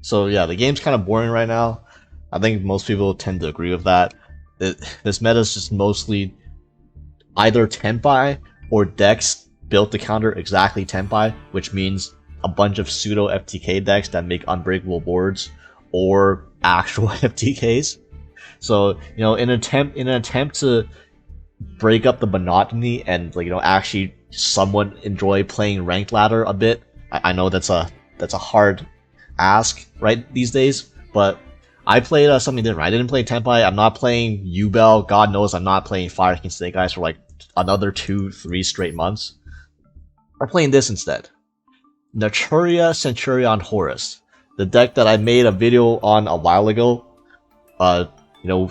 So yeah, the game's kind of boring right now. I think most people tend to agree with that. This meta is just mostly either Tenpai or decks built to counter exactly Tenpai, which means a bunch of pseudo FTK decks that make unbreakable boards, or actual FTKs. So in an attempt to break up the monotony and actually somewhat enjoy playing ranked ladder a bit. I know that's a hard ask right these days, but I played something different. I didn't play Tenpai. I'm not playing Yubel. God knows I'm not playing Fire King Snake Eyes for like another 2-3 straight months. I'm playing this instead. Naturia Centur-ion Horus, the deck that I made a video on a while ago.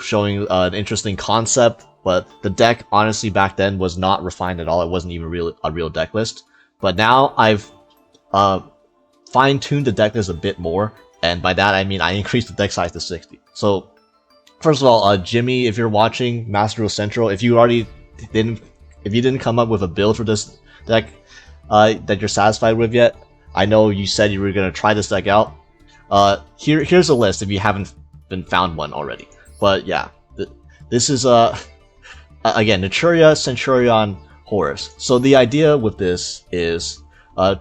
Showing an interesting concept, but the deck honestly back then was not refined at all. It wasn't even a real deck list. But now I've fine-tuned the deck list a bit more, and by that I mean I increased the deck size to 60. So first of all, Jimmy, if you're watching Master Duel Central, if you didn't come up with a build for this deck that you're satisfied with yet, I know you said you were gonna try this deck out. Here's a list if you haven't been found one already. But yeah, this is again Naturia Centur-ion Horus. So the idea with this is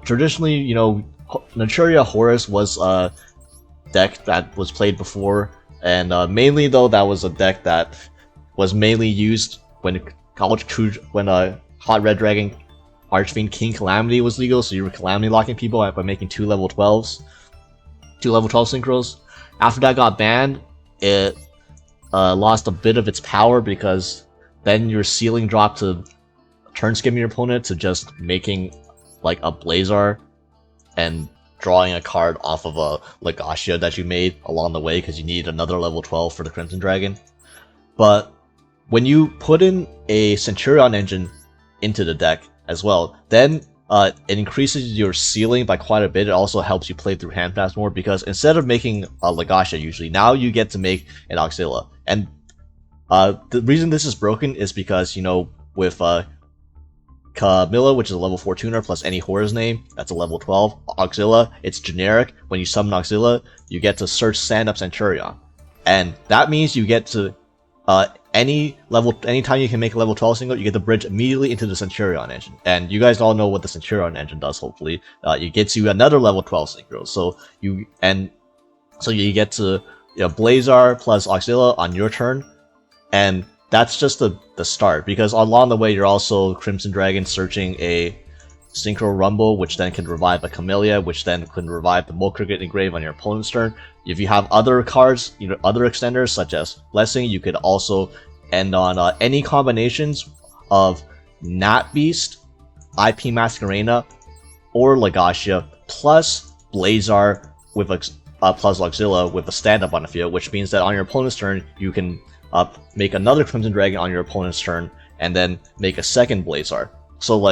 traditionally, Naturia Horus was a deck that was played before, and mainly though that was a deck that was mainly used when Hot Red Dragon Archfiend King Calamity was legal, so you were Calamity locking people by making 2 level 12s, 2 level 12 synchros. After that got banned, it lost a bit of its power because then your ceiling dropped to turn skimming your opponent to just making like a Blazar and drawing a card off of a Legacia that you made along the way because you need another level 12 for the Crimson Dragon. But when you put in a Centur-ion Engine into the deck as well, then it increases your ceiling by quite a bit. It also helps you play through Handtraps more because instead of making a Legacia usually, now you get to make an Auxilla. And the reason this is broken is because, with Camilla, which is a level 4 tuner, plus any Horus name, that's a level 12. Auxilla, it's generic. When you summon Auxilla, you get to search stand-up Centurion. And that means you get to, anytime you can make a level 12 single, you get the bridge immediately into the Centur-ion Engine. And you guys all know what the Centur-ion Engine does, hopefully. It gets you another level 12 synchro. So you get to Blazar plus Auxilla on your turn, and that's just the start, because along the way you're also Crimson Dragon searching a Synchro Rumble, which then can revive a Camellia, which then can revive the Mole Cricket Engrave on your opponent's turn. If you have other cards, other extenders such as Blessing, you could also end on any combinations of Nat Beast, IP Masquerena, or Legacia, plus Blazar with plus Auxilla with a stand-up on the field, which means that on your opponent's turn, you can make another Crimson Dragon on your opponent's turn, and then make a second Blazar. So,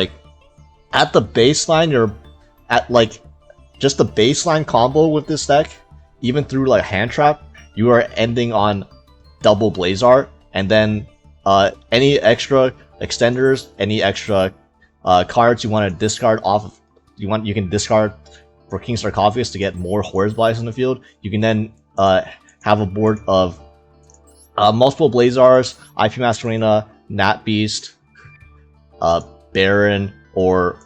at the baseline, you're at, just the baseline combo with this deck, even through, Hand Trap, you are ending on double Blazar, and then, any extra extenders, any extra, cards you want to discard off, you can discard for King Sarcophagus to get more Horus Bodies in the field. You can then, have a board of multiple Blazars, IP Masquerena, Nat Beast, Baron, or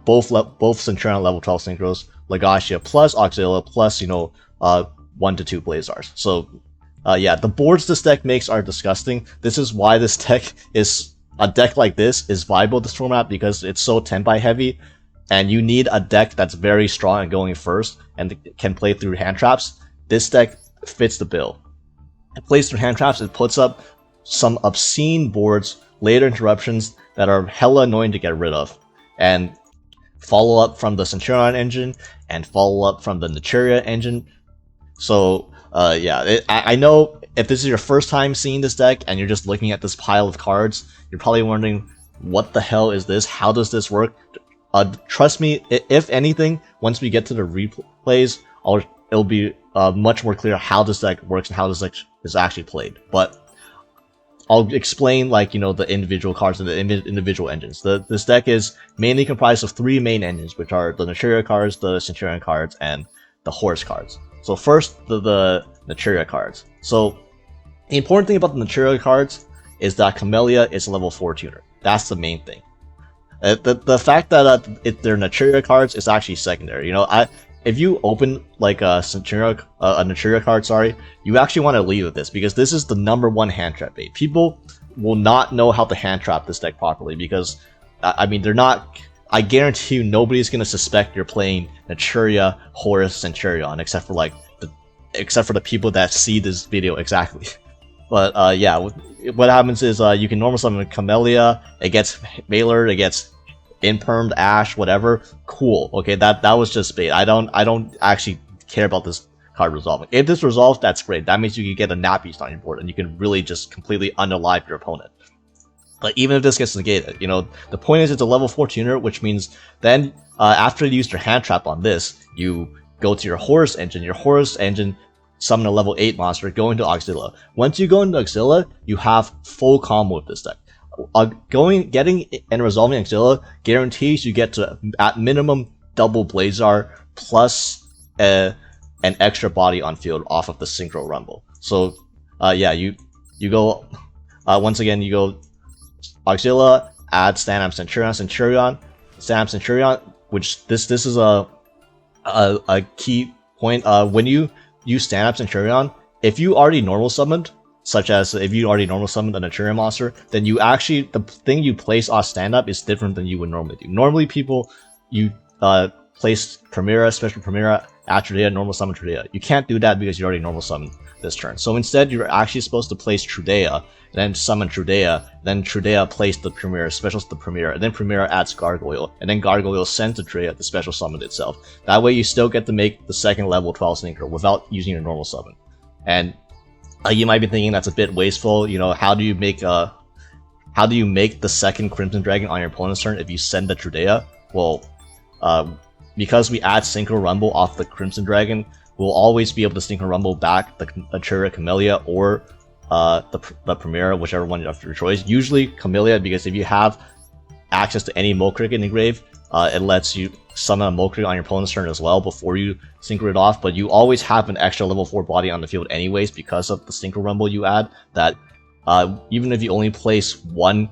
both Centurion level 12 synchros, Legacia plus Auxilla plus 1 to 2 Blazars. So yeah, the boards this deck makes are disgusting. This is why this deck is a deck like this is viable this format, because it's so Tenpai heavy, and you need a deck that's very strong and going first and can play through Hand Traps. This deck fits the bill. It plays through Hand Traps, it puts up some obscene boards, later interruptions that are hella annoying to get rid of, and follow up from the Centur-ion Engine, and follow up from the Naturia Engine. So yeah, I know if this is your first time seeing this deck and you're just looking at this pile of cards, you're probably wondering, what the hell is this? How does this work? Trust me, if anything, once we get to the replays, it'll be much more clear how this deck works and how this deck is actually played. But I'll explain, the individual cards and the individual engines. This deck is mainly comprised of 3 main engines, which are the Naturia cards, the Centurion cards, and the Horus cards. So first, the Naturia cards. So the important thing about the Naturia cards is that Camellia is a level 4 tuner. That's the main thing. The fact that they're Naturia cards is actually secondary. You know, if you open like a Naturia card, sorry, you actually want to leave with this because this is the #1 hand trap bait. People will not know how to hand trap this deck properly because, I mean, they're not. I guarantee you, nobody's gonna suspect you're playing Naturia, Horus, Centur-ion, except for the people that see this video exactly. But yeah, what happens is you can normal summon Camellia. It gets Mailer, it gets Impermed, Ash, whatever. Cool. Okay, that was just bait. I don't actually care about this card resolving. If this resolves, that's great. That means you can get a Nap Beast on your board, and you can really just completely unalive your opponent. But even if this gets negated, you know, the point is it's a level 4 tuner, which means then after you use your hand trap on this, you go to your Horus Engine. Your Horus Engine summon a level 8 monster, go into Auxilla. Once you go into Auxilla, you have full combo with this deck. Getting and resolving Auxilla guarantees you get to, at minimum, double Blazar plus an extra body on field off of the Synchro Rumble. So yeah, you go, once again, you go Auxilla, add Stand-Up Centur-ion, which this is a key point. When you use Stand-Up Centur-ion, if you already normal summoned, such as if you already normal summoned a Naturia monster, then you actually, the thing you place on stand-up is different than you would normally do. Normally you place Primera, Special Primera, at Trudea, normal summon Trudea. You can't do that because you already normal summoned this turn. So instead, you're actually supposed to place Trudea, then summon Trudea, then Trudea place the Primera, specials the Primera, and then Primera adds Gargoyle, and then Gargoyle sends to Trudea to special summon itself. That way you still get to make the second level 12 Synchro without using your normal summon. And you might be thinking that's a bit wasteful. You know, how do you make the second Crimson Dragon on your opponent's turn if you send the Trudea? Well, because we add Synchro Rumble off the Crimson Dragon, we'll always be able to Synchro Rumble back the Naturia Camellia or the Primera, whichever one of your choice. Usually Camellia, because if you have access to any Mole Cricket in the grave, it lets you summon a Mole Cricket on your opponent's turn as well before you Synchro it off, but you always have an extra level 4 body on the field anyways because of the Synchro Rumble you add, that even if you only place one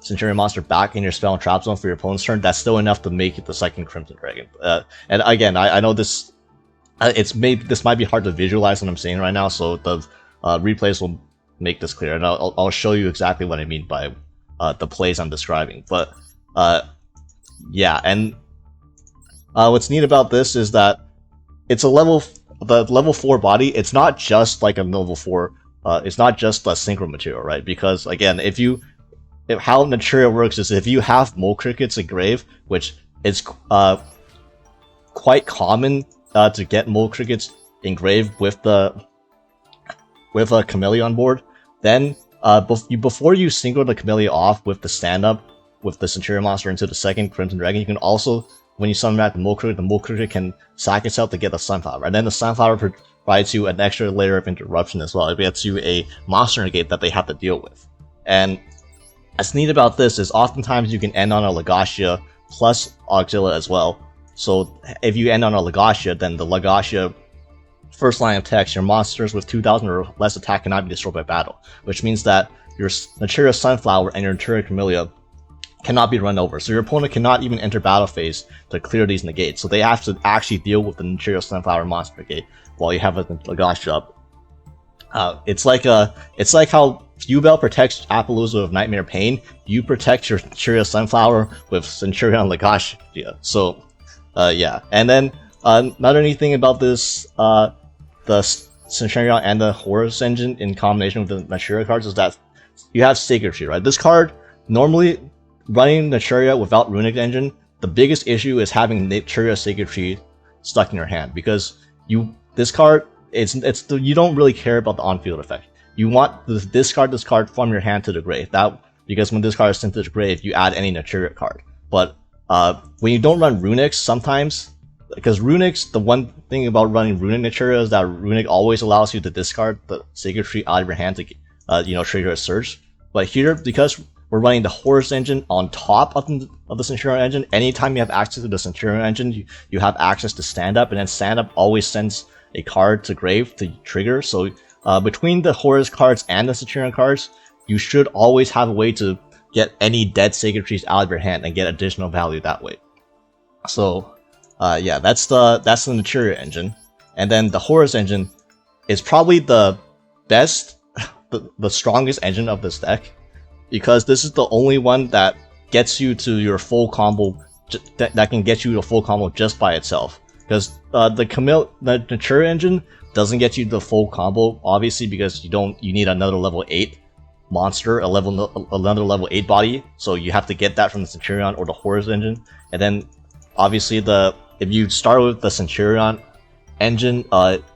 Centurion monster back in your spell and trap zone for your opponent's turn, that's still enough to make it the second Crimson Dragon. And again, I know this this might be hard to visualize what I'm saying right now, so the replays will make this clear, and I'll show you exactly what I mean by the plays I'm describing. But yeah, and what's neat about this is that it's the level 4 body. It's not just like a level 4. It's not just a synchro material, right? Because again, how Naturia works is if you have Mole Crickets in grave, which is quite common to get Mole Crickets in grave with a Camellia on board, then before you synchro the Camellia off with the stand-up with the Centurion monster into the second Crimson Dragon, you can also, when you summon back the Mole Cricket can sack itself to get the Sunflower, and then the Sunflower provides you an extra layer of interruption as well. It gets you a monster negate that they have to deal with. And what's neat about this is oftentimes you can end on a Legacia plus Auxilla as well. So if you end on a Legacia, then the Legacia first line of text, your monsters with 2000 or less attack cannot be destroyed by battle, which means that your Naturia Sunflower and your Naturia Camellia cannot be run over. So your opponent cannot even enter battle phase to clear these negates. So they have to actually deal with the Naturia Sunflower monster negate while you have a Legacia up. It's like how Fubel protects Appaloosa with Nightmare Pain. You protect your Naturia Sunflower with Centur-ion Legacia. So yeah, and then another neat thing about this, the Centur-ion and the Horus Engine in combination with the Naturia cards is that you have Sacred Tree, right? This card, normally running Naturia without Runic Engine, the biggest issue is having Naturia Sacred Tree stuck in your hand, because this card, you don't really care about the on-field effect. You want to discard this card from your hand to the grave. Because when this card is sent to the grave, you add any Naturia card. But when you don't run Runics, sometimes, because Runics, the one thing about running Runic Naturia is that Runic always allows you to discard the Sacred Tree out of your hand to trigger a search. But here, because we're running the Horus Engine on top of the Centur-ion Engine. Anytime you have access to the Centur-ion Engine, you have access to stand up, and then stand up always sends a card to grave to trigger. So between the Horus cards and the Centur-ion cards, you should always have a way to get any dead Sacred Trees out of your hand and get additional value that way. So yeah, that's the Naturia Engine. And then the Horus Engine is probably the best, the strongest engine of this deck, because this is the only one that gets you to your full combo, that can get you to full combo just by itself. Because the Naturia Engine doesn't get you the full combo, obviously, because you need another level 8 monster, another level 8 body, so you have to get that from the Centur-ion or the Horus Engine. And then obviously if you start with the Centur-ion Engine,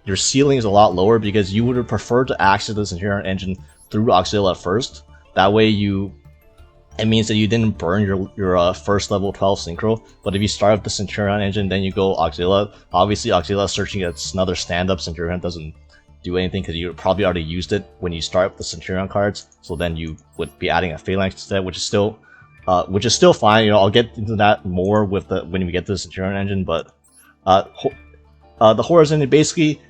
your ceiling is a lot lower, because you would prefer to access the Centur-ion Engine through Auxilia first. That way it means that you didn't burn your first level 12 synchro. But if you start with the Centur-ion Engine, then you go Auxilia. Obviously Auxilia searching against another stand-up Centur-ion doesn't do anything, because you probably already used it when you start with the Centur-ion cards. So then you would be adding a Phalanx instead, which is still fine. You know, I'll get into that more with when we get to the Centur-ion Engine. But the Horus Engine, basically,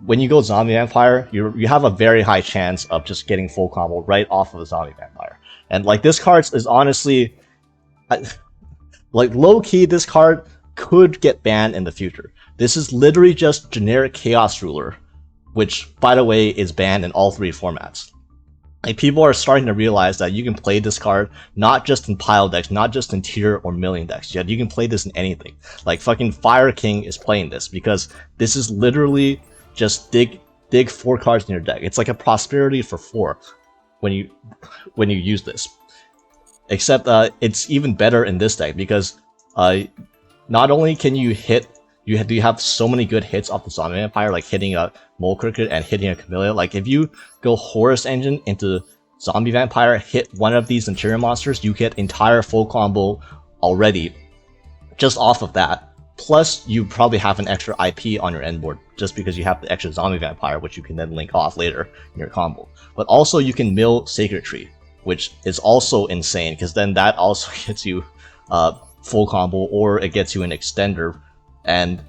when you go Zombie Vampire, you have a very high chance of just getting full combo right off of the Zombie Vampire. And like, this card is honestly, like, low key, this card could get banned in the future. This is literally just generic Chaos Ruler, which, by the way, is banned in all 3 formats. Like, people are starting to realize that you can play this card not just in pile decks, not just in tier or milling decks, yet you can play this in anything. Like, fucking Fire King is playing this, because this is literally just dig 4 cards in your deck. It's like a prosperity for 4 when you use this. Except it's even better in this deck, because not only can you hit, you have so many good hits off the Zombie Vampire, like hitting a Mole Cricket and hitting a Camellia. Like, if you go Horus Engine into Zombie Vampire, hit one of these Interior monsters, you get entire full combo already just off of that. Plus, you probably have an extra IP on your end board, just because you have the extra Zombie Vampire, which you can then link off later in your combo. But also, you can mill Sacred Tree, which is also insane, because then that also gets you full combo, or it gets you an extender. And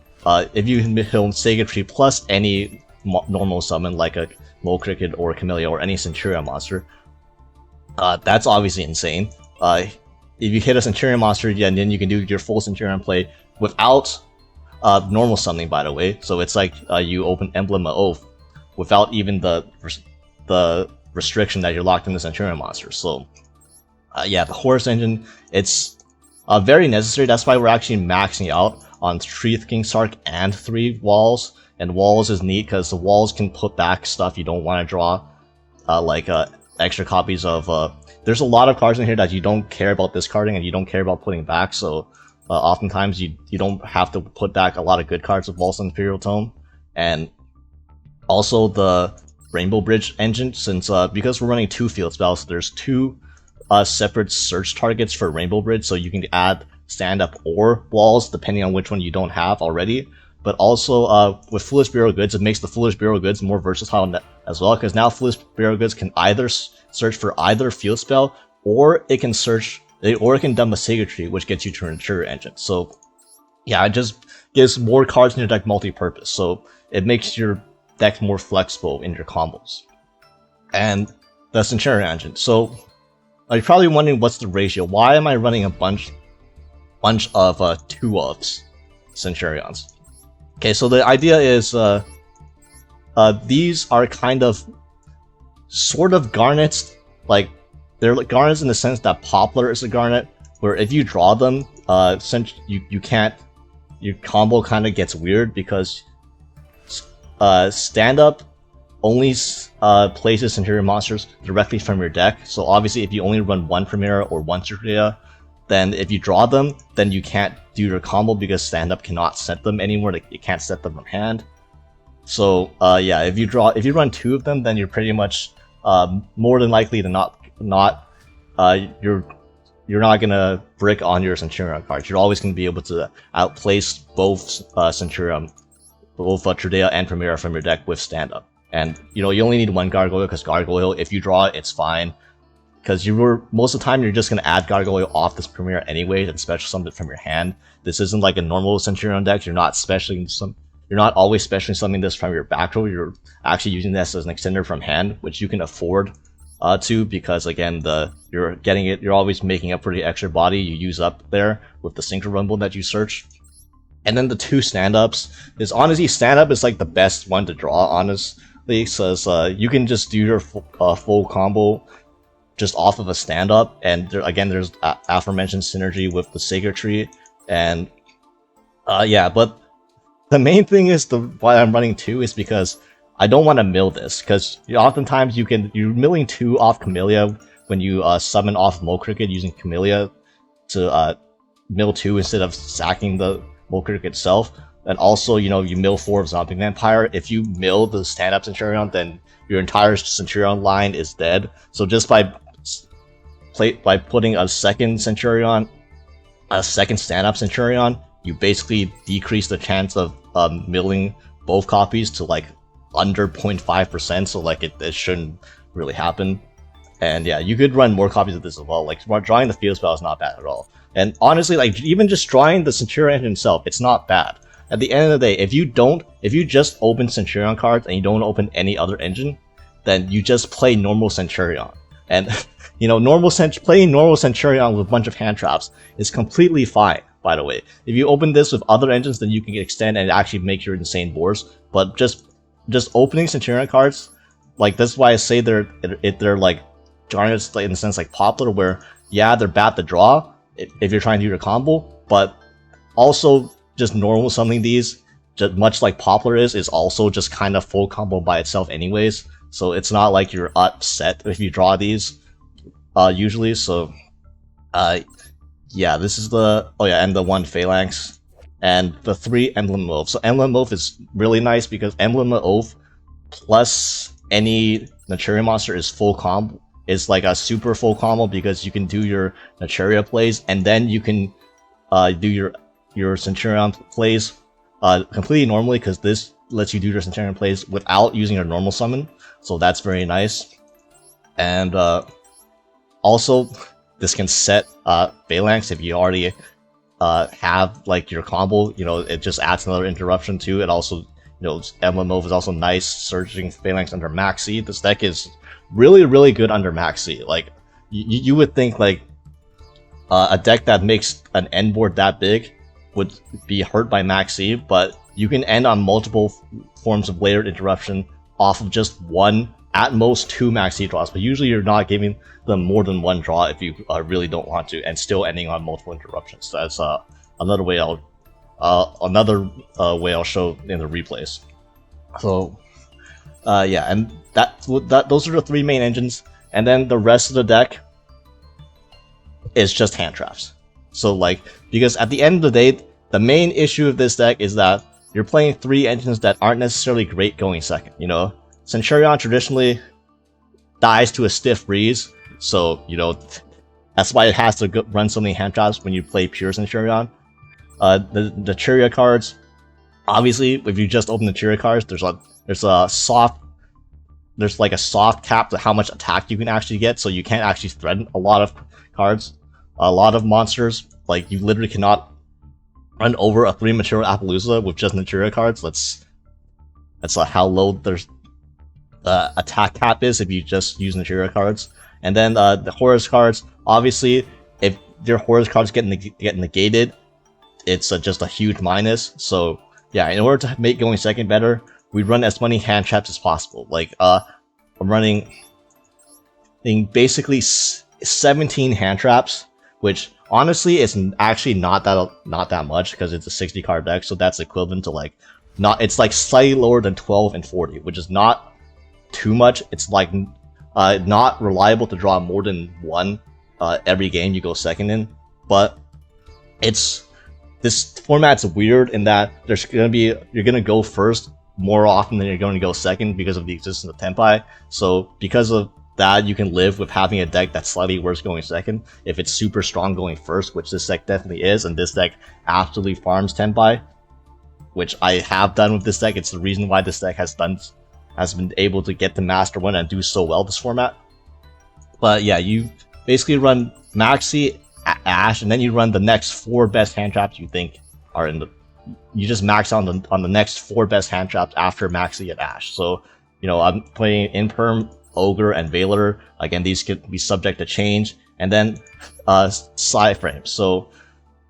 if you mill Sacred Tree plus any normal summon, like a Mole Cricket or a Camellia or any Centur-ion monster, that's obviously insane. If you hit a Centur-ion monster, yeah, and then you can do your full Centur-ion play without normal summoning, by the way. So it's like you open Emblem of Oath without even the restriction that you're locked in the Centur-ion monster. So yeah, the Horus Engine, it's very necessary. That's why we're actually maxing out on 3 King Sark and 3 Walls. And Walls is neat because the Walls can put back stuff you don't want to draw, like extra copies of... there's a lot of cards in here that you don't care about discarding and you don't care about putting back, so oftentimes you don't have to put back a lot of good cards with Walls and Imperial Tome. And also the Rainbow Bridge engine, since because we're running 2 field spells, there's 2 separate search targets for Rainbow Bridge, so you can add stand-up or Walls, depending on which one you don't have already. But also, with Foolish Bureau Goods, it makes the Foolish Bureau Goods more versatile as well, because now Foolish Bureau Goods can either search for either field spell, or it can dump a Sacred Tree, which gets you to an Naturia Engine. So, yeah, it just gives more cards in your deck multi-purpose, so it makes your deck more flexible in your combos. And the Centur-ion Engine. So, you're probably wondering what's the ratio. Why am I running a bunch of 2 ofs Centurions? Okay, so the idea is these are kind of sort of garnets. Like, they're like garnets in the sense that Poplar is a garnet, where if you draw them, since you can't, your combo kind of gets weird, because stand up only places Centurion monsters directly from your deck. So obviously, if you only run 1 Primera or 1 Centuria, then if you draw them, then you can't do your combo, because stand-up cannot set them anymore. Like, you can't set them from hand. So yeah, if you run 2 of them, then you're pretty much more than likely to you're not gonna brick on your Centurion cards. You're always gonna be able to outplace both Centurion, both Tridea and Primera from your deck with stand-up. And you know, you only need 1 Gargoyle, because Gargoyle, if you draw it, it's fine. because you were most of the time you're just gonna add Gargoyle off this Premier anyway and special summon it from your hand. This isn't like a normal Centur-ion deck. You're not always specially summoning this from your back row. You're actually using this as an extender from hand, which you can afford to, because again you're always making up for the extra body you use up there with the Synchro Rumble that you search. And then the 2 stand-ups is honestly, stand-up is like the best one to draw, honestly, says you can just do your full combo just off of a stand-up, and there's aforementioned synergy with the Sacred Tree, and yeah, but the main thing is why I'm running 2 is because I don't want to mill this, because oftentimes you're milling 2 off Camellia when you summon off Mole Cricket using Camellia to mill 2 instead of sacking the Mole Cricket itself. And also, you mill 4 of Zombie Vampire. If you mill the stand-up Centurion, then your entire Centurion line is dead. So just by putting a second Centurion, a second stand-up Centurion, you basically decrease the chance of milling both copies to like under 0.5%, so like it shouldn't really happen. And yeah, you could run more copies of this as well. Like drawing the field spell is not bad at all. And honestly, like even just drawing the Centurion Engine itself, it's not bad. At the end of the day, if you just open Centurion cards and you don't open any other engine, then you just play normal Centurion. And playing normal Centurion with a bunch of hand traps is completely fine, by the way. If you open this with other engines, then you can extend and actually make your insane boards. But just opening Centurion cards, like that's why I say they're like genres in the sense like Poplar, where yeah, they're bad to draw if you're trying to do your combo, but also just normal summoning these, just much like Poplar is also just kind of full combo by itself anyways. So it's not like you're upset if you draw these usually. So yeah, this is and the 1 Phalanx and the 3 Emblem Oath. So Emblem Oath is really nice because Emblem Oath plus any Naturia monster is full combo. It's like a super full combo because you can do your Naturia plays and then you can do your Centurion plays completely normally, because this lets you do your Centurion plays without using your normal summon. So that's very nice. And also, this can set Phalanx if you already have like your combo. It just adds another interruption too. It also, Emblem Oath is also nice, surging Phalanx under Maxi. This deck is really, really good under Maxi. Like, you would think like a deck that makes an end board that big would be hurt by Maxi, but you can end on multiple forms of layered interruption off of just 1, at most 2 Maxi draws, but usually you're not giving them more than 1 draw if you really don't want to, and still ending on multiple interruptions. That's another way I'll show in the replays. So yeah, and those are the 3 main engines, and then the rest of the deck is just hand traps. So like, because at the end of the day, the main issue of this deck is that you're playing 3 engines that aren't necessarily great going second. Centurion traditionally dies to a stiff breeze, so that's why it has to run so many hand traps when you play pure Centurion. The Naturia cards, obviously, if you just open the Naturia cards, there's like a soft cap to how much attack you can actually get, so you can't actually threaten a lot of cards. A lot of monsters, like, you literally cannot run over a 3 Material Appaloosa with just Naturia cards. That's how low their attack cap is if you just use Naturia cards. And then the Horus cards, obviously, if your Horus cards get negated, it's just a huge minus. So yeah, in order to make going second better, we run as many hand traps as possible. Like I'm running basically 17 hand traps, which honestly is actually not that much because it's a 60 card deck, so that's equivalent to like it's like slightly lower than 12 and 40, which is not too much. It's like not reliable to draw more than 1 every game you go second in, but this format's weird in that you're gonna go first more often than you're going to go second because of the existence of Tenpai. So because of that, you can live with having a deck that's slightly worse going second if it's super strong going first, which this deck definitely is, and this deck absolutely farms Tenpai, which I have done with this deck. It's the reason why this deck has been able to get to Master 1 and do so well this format. But yeah, you basically run Maxi, Ash, and then you run the next 4 best hand traps you think are in the. You just max on the next 4 best hand traps after Maxi and Ash. So, you know, I'm playing Imperm, Ogre, and Veiler. Again, these could be subject to change. And then Psi Frame. So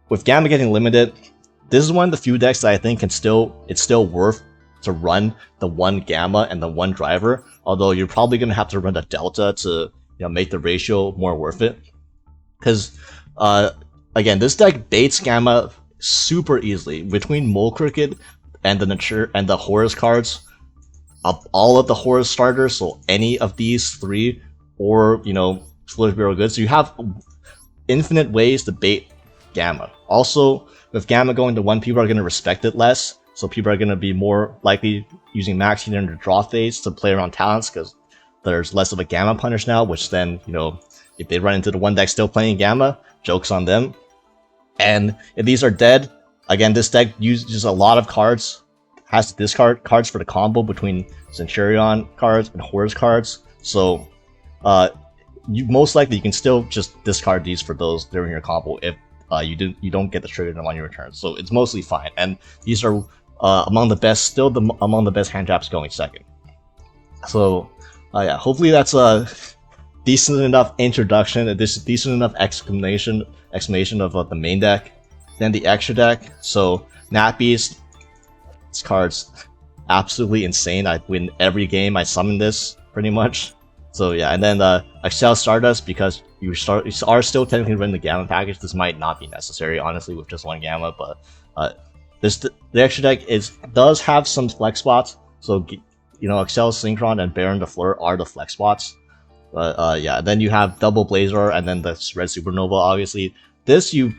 with Gamma getting limited, this is one of the few decks that I think it's still worth to run the 1 Gamma and the 1 Driver. Although you're probably gonna have to run the Delta to make the ratio more worth it. Because again, this deck baits Gamma super easily between Mole Cricket and the Horus cards. All of the Horus starters, so any of these 3, or Flip Bureau Goods. So you have infinite ways to bait Gamma. Also, with Gamma going to 1, people are going to respect it less. So people are going to be more likely using Max Heater in their draw phase to play around talents because there's less of a Gamma punish now, which then, if they run into the one deck still playing Gamma, joke's on them. And if these are dead, again, this deck uses a lot of cards, has to discard cards for the combo between Centur-ion cards and Horus cards. So, you most likely you can still just discard these for those during your combo if you don't get the trigger on your return. So it's mostly fine, and these are among the best hand traps going second. So yeah, hopefully that's a decent enough introduction, a decent enough explanation of the main deck. Then the extra deck. So Nappies, this card's absolutely insane. I win every game I summon this pretty much. So yeah, and then Excel Stardust, because you are still technically running the Gamma package. This might not be necessary, honestly, with just 1 Gamma, but the extra deck does have some flex spots. So Excel Synchron and Baron de Fleur are the flex spots. But yeah, then you have Double Blazar and then the Red Supernova. Obviously, this you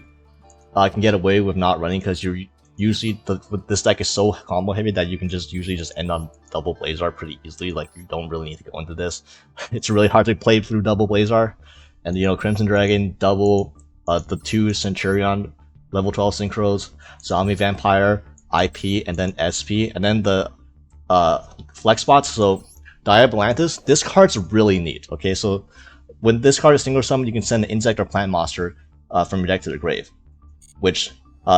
can get away with not running because you're usually this deck is so combo heavy that you can usually just end on Double Blazar pretty easily. Like, you don't really need to go into this. It's really hard to play through Double Blazar. And Crimson Dragon, double the 2 Centur-ion level 12 synchros, Zombie Vampire, IP, and then SP, and then the flex spots. So Diabolantis, this card's really neat. Okay, so when this card is single summoned, you can send an insect or plant monster from your deck to the grave. Which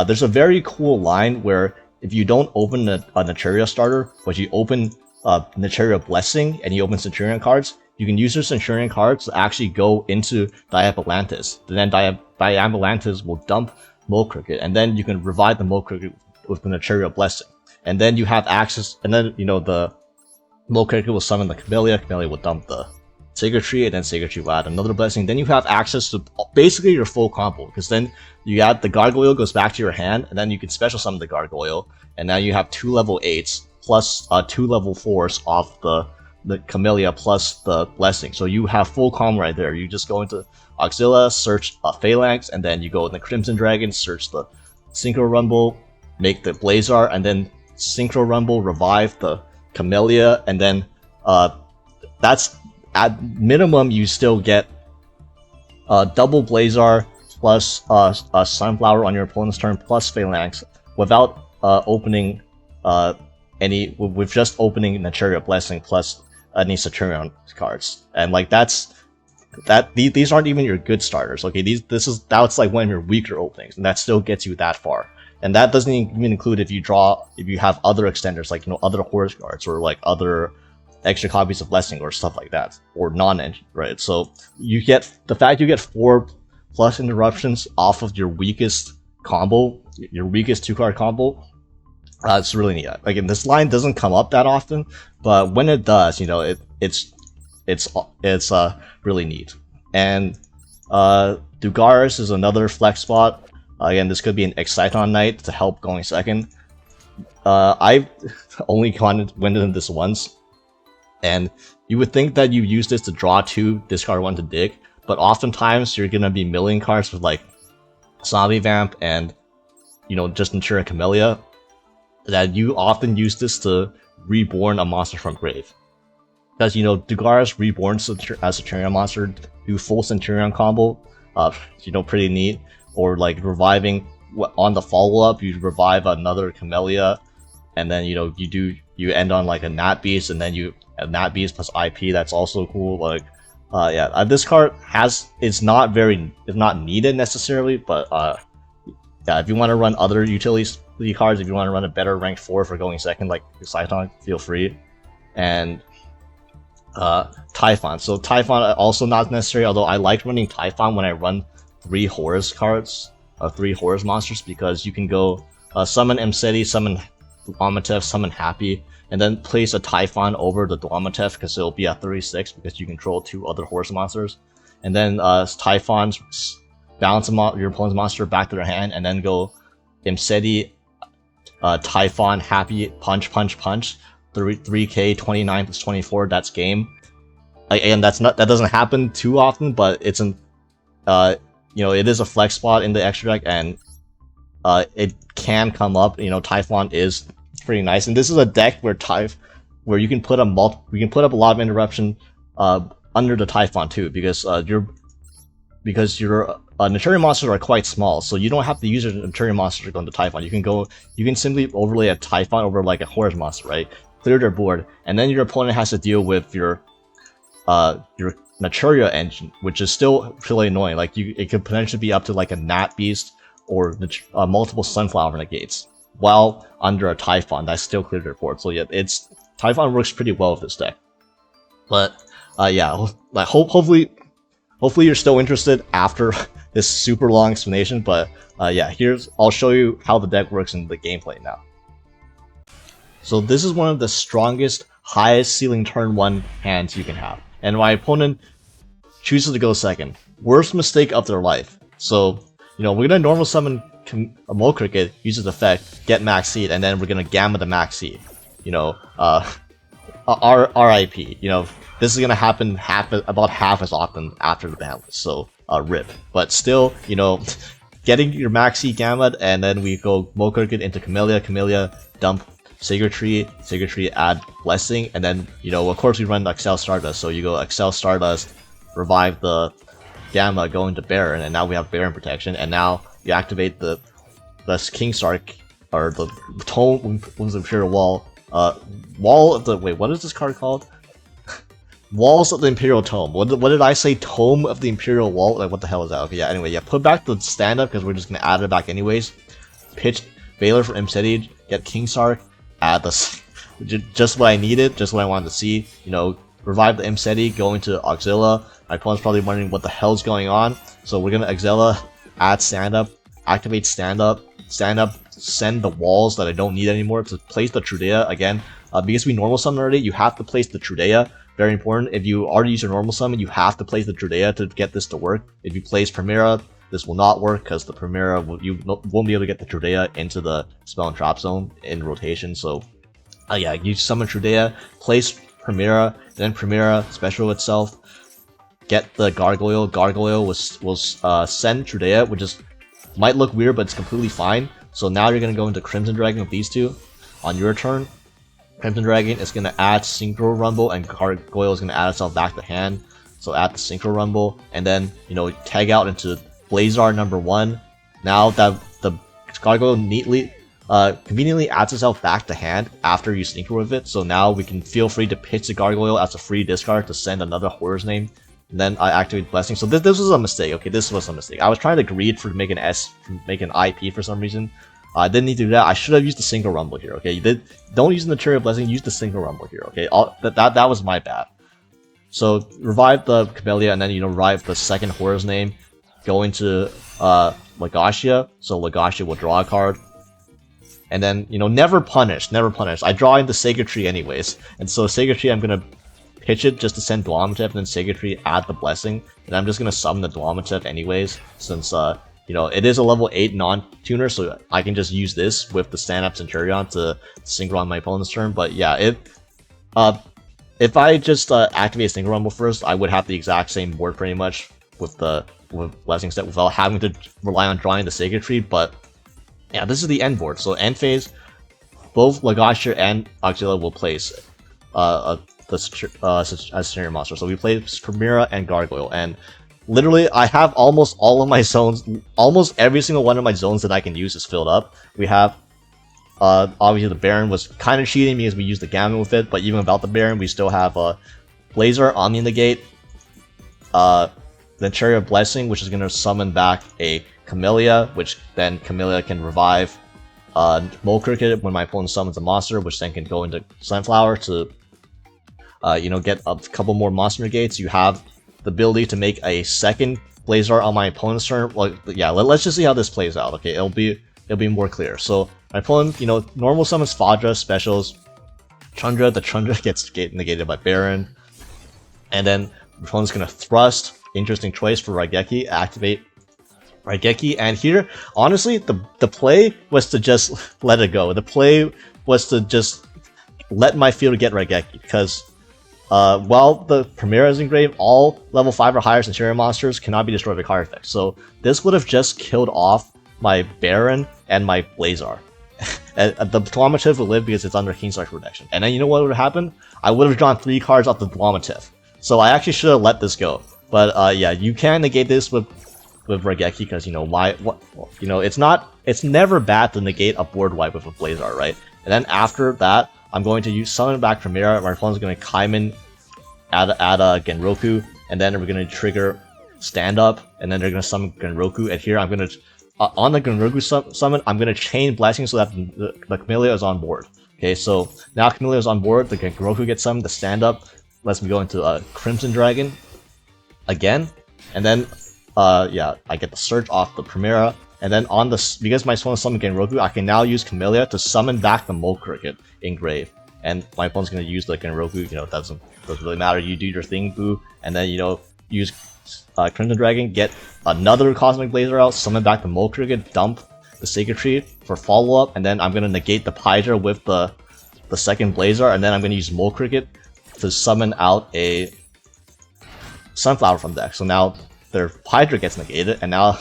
there's a very cool line where if you don't open a Naturia starter, but you open Naturia Blessing and you open Centur-ion cards, you can use your Centur-ion cards to actually go into Diabolantis. Then Diabolantis will dump Mole Cricket, and then you can revive the Mole Cricket with the Naturia Blessing. And then you have access, and then the Mole Cricket will summon the Camellia will dump the Sacred Tree, and then Sacred Tree will add another blessing. Then you have access to basically your full combo, because then you add the Gargoyle goes back to your hand, and then you can special summon the Gargoyle, and now you have 2 level 8s plus 2 level 4s off the Camellia plus the blessing. So you have full combo right there. You just go into Auxilia, search Phalanx, and then you go in the Crimson Dragon, search the Synchro Rumble, make the Blazar, and then Synchro Rumble, revive the Camellia, and then that's at minimum you still get double Blazar plus Sunflower on your opponent's turn plus Phalanx without opening with just opening Naturia Blessing plus any Centur-ion cards. And like these aren't even your good starters. Okay, that's like one of your weaker openings, and that still gets you that far. And that doesn't even include if you have other extenders like other Horus cards or like other extra copies of Blessing or stuff like that, or non-engine, right? So the fact you get 4 plus interruptions off of your weakest combo, your weakest 2-card combo, it's really neat. Again, this line doesn't come up that often, but when it does, it's really neat. And Dugaris is another flex spot. Again, this could be an Exciton night to help going second. I've only went in this once, and you would think that you use this to draw 2, discard 1 to dig, but oftentimes you're gonna be milling cards with like Zombie Vamp and just Naturia Camellia, that you often use this to reborn a monster from grave. Because Dugaris reborn as a Centur-ion monster, do full Centur-ion combo, pretty neat. Or like reviving on the follow-up, you revive another Camellia, and then you end on like a Nat Beast, and then you have Nat Beast plus IP. That's also cool. Like This card it's not needed necessarily, but yeah, if you want to run other utility cards, if you want to run a better ranked 4 for going second, like Saiton, feel free. And Typhon. So Typhon also not necessary, although I like running Typhon when I run 3 Horus cards, 3 Horus monsters, because you can go summon Imseti, summon Dwamatev, summon Happy, and then place a Typhon over the Dwamatev because it'll be at 36 because you control 2 other Horus monsters. And then Typhons bounce your opponent's monster back to their hand, and then go Imseti, Typhon, Happy, punch, 3k, 29 plus 24, that's game. And that doesn't happen too often, but it's an it is a flex spot in the extra deck, and it can come up. Typhon is pretty nice, and this is a deck where you can put a a lot of interruption under the Typhon too, because your Naturia monsters are quite small, so you don't have to use your Naturia monster to go into Typhon. You can simply overlay a Typhon over like a Horus monster, right? Clear their board, and then your opponent has to deal with your Naturia Engine, which is still really annoying. Like it could potentially be up to like a Nat Beast or multiple Sunflower Negates while under a Typhon that still cleared their board. So yeah, Typhon works pretty well with this deck. But yeah, like hopefully you're still interested after this super long explanation. But yeah, I'll show you how the deck works in the gameplay now. So this is one of the strongest, highest ceiling turn 1 hands you can have. And my opponent chooses to go second. Worst mistake of their life. So, we're going to normal summon a Mo Cricket, use its effect, get max seed, and then we're going to gamma the max seed. RIP. This is going to happen about half as often after the ban list. So, RIP. But still, getting your max seed gammaed, and then we go Mo Cricket into Camellia, dump Sacred Tree, add Blessing, and then, of course we run Excel Stardust, so you go Excel Stardust, revive the Gamma, go into Baron, and now we have Baron protection, and now you activate the King Sark, or the Tome of the Imperial Wall, what is this card called? Walls of the Imperial Tome. What did I say? Tome of the Imperial Wall? Like, what the hell is that? Okay, yeah, anyway, yeah, put back the stand-up, because we're just gonna add it back anyways. Pitch Baylor for Imseti, get King Sark, add this, just what I needed, just what I wanted to see. Revive the Imseti, go into Auxilla. My opponent's probably wondering what the hell's going on. So we're gonna Auxilla, add stand up, activate stand up, send the walls that I don't need anymore to place the Trudea again. Because we normal summon already, you have to place the Trudea. Very important. If you already use your normal summon, you have to place the Trudea to get this to work. If you place Primera, this will not work because the Primera you won't be able to get the Trudea into the spell and trap zone in rotation. So, yeah, you summon Trudea, place Primera, then Primera special itself, get the Gargoyle. Gargoyle will send Trudea, which might look weird, but it's completely fine. So now you're gonna go into Crimson Dragon with these two on your turn. Crimson Dragon is gonna add Synchro Rumble, and Gargoyle is gonna add itself back to hand. So add the Synchro Rumble, and then tag out into Blazar number 1. Now that the Gargoyle conveniently adds itself back to hand after you synchro with it, so now we can feel free to pitch the Gargoyle as a free discard to send another Horus name. And then I activate Blessing. So this was a mistake. Okay, this was a mistake. I was trying to greed for make an IP for some reason. I didn't need to do that. I should have used the Synchro Rumble here. Okay, don't use the Naturia Blessing. Use the Synchro Rumble here. Okay, that was my bad. So revive the Camellia, and then revive the second Horus name. Go into Legacia, so Legacia will draw a card. And then, never punish. I draw in the Sacred Tree anyways. And so Sacred Tree, I'm going to pitch it just to send Dwamatev, and then Sacred Tree add the Blessing. And I'm just going to summon the Dwamatev anyways, since, it is a level 8 non-tuner, so I can just use this with the stand-up Centur-ion to synchro on my opponent's turn. But yeah, if I just activate Synchro Rumble first, I would have the exact same board pretty much with Blessing set without having to rely on drawing the Sacred Tree. But yeah, this is the end board. So end phase, both Legacia and Auxilla will place the Centur-ion monster. So we play Primera and Gargoyle, and literally I have almost all of my zones, almost every single one of my zones that I can use is filled up. We have obviously the Baron was kind of cheating because we used the Gamma with it, but even without the Baron, we still have Blazer, Omni Negate, Naturia Blessing, which is going to summon back a Camellia, which then Camellia can revive Mole Cricket when my opponent summons a monster, which then can go into Sunflower to get a couple more monster negates. You have the ability to make a second Blaze Art on my opponent's turn. Well, yeah, let's just see how this plays out. Okay, it'll be more clear. So my opponent, normal summons Fadra, specials Chandra. The Chandra gets negated by Baron, and then my opponent's gonna thrust. Interesting choice for Raigeki. Activate Raigeki, and here, honestly, the play was to just let it go. The play was to just let my field get Raigeki, because while the Primera is engraved, all level 5 or higher Centur-ion monsters cannot be destroyed by card effects. So this would have just killed off my Baron and my Blazar. And the Dwamatif would live because it's under Kingstar's protection. And then you know what would have happened? I would have drawn 3 cards off the Dwamatif. So I actually should have let this go. But yeah, you can negate this with Raigeki, because it's never bad to negate a board wipe with a Blazar, right? And then after that, I'm going to summon back Primera. My opponent's going to Kaiman, add a Genroku, and then we're going to trigger Stand Up, and then they're going to summon Genroku. And here I'm going to, on the Genroku summon, I'm going to chain Blessing so that the Camellia is on board. Okay, so now Camellia is on board, the Genroku gets summoned, the Stand Up lets me go into Crimson Dragon again, and then yeah, I get the Search off the Primera. And then on the, because my opponent's summoned Genroku, I can now use Camellia to summon back the Mole Cricket engrave. And my opponent's gonna use the Genroku, doesn't really matter, you do your thing, boo. And then, use Crimson Dragon, get another Cosmic Blazer out, summon back the Mole Cricket, dump the Sacred Tree for follow-up, and then I'm gonna negate the Hydra with the second Blazer, and then I'm gonna use Mole Cricket to summon out a Sunflower from deck. So now their Hydra gets negated, and now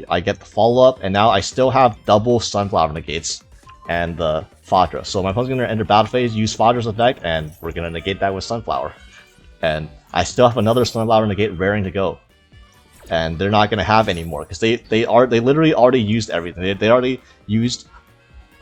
I get the follow-up, and now I still have double Sunflower negates and the Fadra. So my opponent's going to enter battle phase, use Fadra's effect, and we're going to negate that with Sunflower. And I still have another Sunflower negate raring to go. And they're not going to have any more, because they literally already used everything. They already used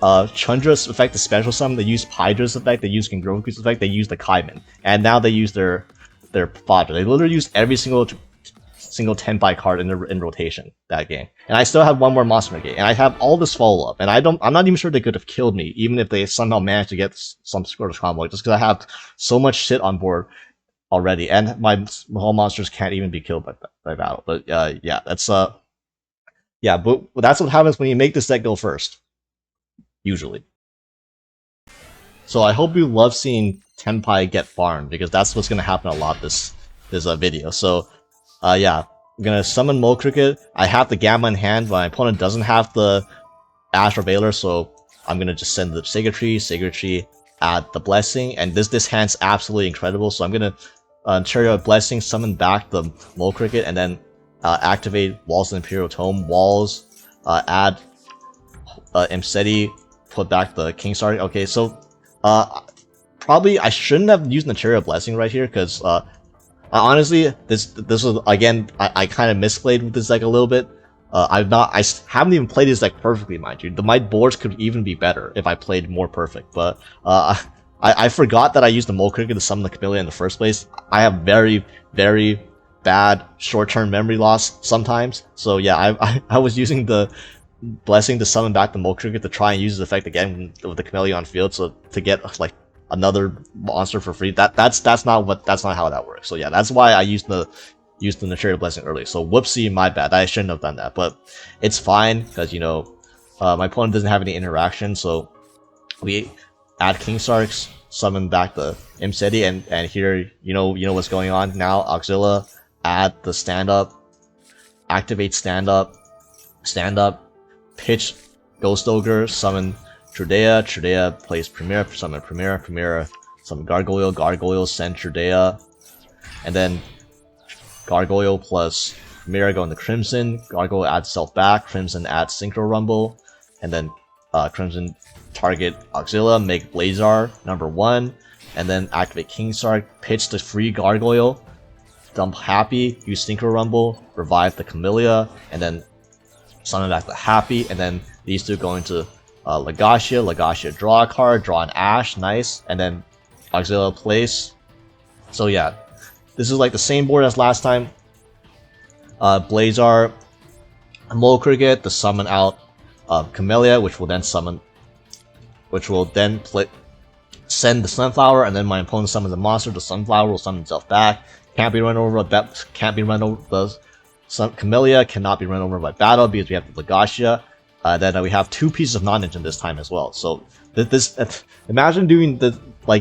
Chandra's effect, the special summon, they used Hydra's effect, they used Genroku's effect, they used the Kaiman. And now they use their Fadra. They literally used every single Tenpai card in rotation that game, and I still have one more monster negate, and I have all this follow up, and I'm not even sure they could have killed me, even if they somehow managed to get some sort of combo, just because I have so much shit on board already, and my whole monsters can't even be killed by battle. But yeah, that's yeah, but that's what happens when you make this deck go first, usually. So I hope you love seeing Tenpai get farmed, because that's what's gonna happen a lot this video. So yeah, I'm gonna summon Mole Cricket. I have the Gamma in hand, but my opponent doesn't have the Astral Veiler, so I'm gonna just send the Sacred Tree, add the Blessing, and this hand's absolutely incredible. So I'm gonna Naturia Blessing, summon back the Mole Cricket, and then activate Walls of Imperial Tome, Walls, add Imseti, put back the Kingstar. Okay, so probably I shouldn't have used Naturia Blessing right here, because honestly, this was, again, I kind of misplayed with this deck a little bit. I haven't even played this deck perfectly, mind you. My boards could even be better if I played more perfect, but I forgot that I used the Mole Cricket to summon the Camellia in the first place. I have very, very bad short-term memory loss sometimes, so yeah, I was using the Blessing to summon back the Mole Cricket to try and use his effect again with the Camellia on field, so to get like another monster for free. That's not how that works. So yeah, that's why I used the Naturia Blessing early. So whoopsie, my bad. I shouldn't have done that, but it's fine, because my opponent doesn't have any interaction. So we add Kingstarks, summon back the Imseti, and here you know what's going on now. Auxilla, add the Stand Up, activate Stand Up, pitch Ghost Ogre, summon Trudea plays Primera, summon Gargoyle, send Trudea, and then Gargoyle plus Primera go into Crimson, Gargoyle adds self back, Crimson adds Synchro Rumble, and then Crimson target Auxilla, make Blazar #1, and then activate Kingstar, pitch the free Gargoyle, dump Happy, use Synchro Rumble, revive the Camellia, and then summon back the Happy, and then these two go into Legacia, draw a card, draw an Ash, nice, and then Auxilla place. So yeah, this is like the same board as last time. Blazar, Mole Cricket to summon out Camellia, which will then send the Sunflower, and then my opponent summons the monster. The Sunflower will summon itself back. Can't be run over. Can't be run over. The Camellia cannot be run over by battle because we have the Legacia. Then we have 2 pieces of non-engine this time as well. So imagine doing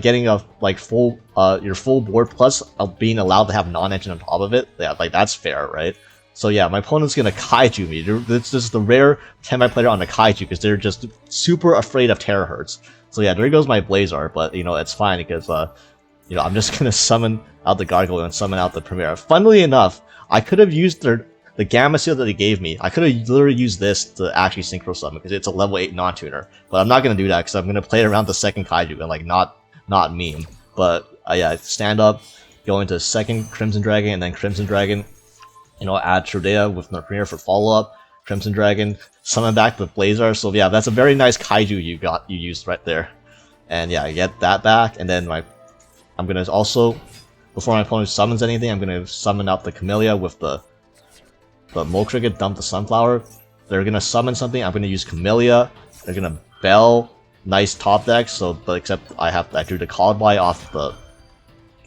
getting a full your full board plus being allowed to have non-engine on top of it. Yeah, like that's fair, right? So yeah, my opponent's gonna kaiju me. This is the rare Tenpai player on a kaiju because they're just super afraid of Terahertz. So yeah, there goes my Blazar, but it's fine because I'm just gonna summon out the Gargoyle and summon out the Primera. Funnily enough, I could have used the Gamma Seal that they gave me. I could have literally used this to actually Synchro Summon because it's a level 8 non-tuner. But I'm not gonna do that because I'm gonna play it around the second Kaiju and not meme. But yeah, stand up, go into second Crimson Dragon and then Crimson Dragon. Add Trudea with Premier for follow-up. Crimson Dragon, summon back the Blazar. So yeah, that's a very nice Kaiju you used right there. And yeah, I get that back, and then I'm gonna also, before my opponent summons anything, I'm gonna summon out the Camellia with the Mole Cricket, dump the Sunflower. They're gonna summon something, I'm gonna use Camellia. They're gonna Bell, nice top deck, but except I drew the Colubi off the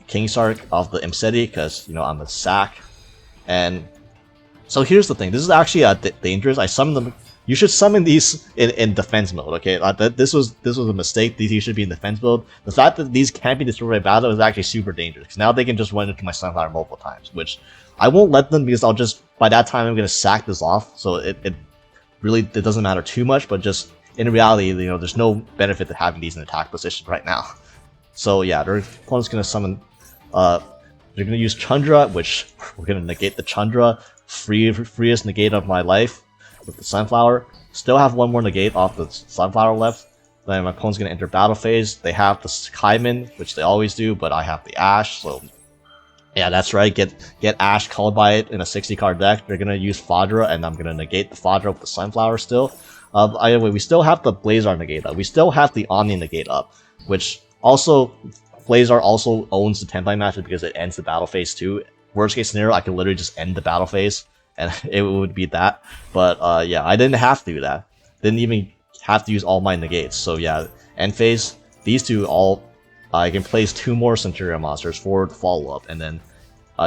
Kingsark, off the Imseti, because I'm a sack. And so here's the thing, this is actually dangerous. I summon them. You should summon these in defense mode, okay? This was a mistake. These should be in defense mode. The fact that these can't be destroyed by battle is actually super dangerous, because now they can just run into my Sunflower multiple times, which I won't let them, because by that time I'm going to sack this off, so it doesn't matter too much, but just in reality, there's no benefit to having these in attack position right now. So yeah, their opponent's going to summon, they're going to use Chandra, which we're going to negate the Chandra, freest negate of my life. With the Sunflower, still have one more negate off the Sunflower left. Then my opponent's gonna enter battle phase. They have the Kaiman, which they always do, but I have the Ash, so yeah, that's right. Get Ash called by it in a 60-card deck. They're gonna use Fadra, and I'm gonna negate the Fadra with the Sunflower still. Anyway, we still have the Blazar negate up. We still have the Omni negate up, which also Blazar also owns the Tenpai matchup because it ends the battle phase too. Worst case scenario, I could literally just end the battle phase, and it would be that. But yeah, I didn't have to do that. Didn't even have to use all my negates. So yeah, end phase, these two I can place 2 more Centur-ion monsters for the follow-up, and then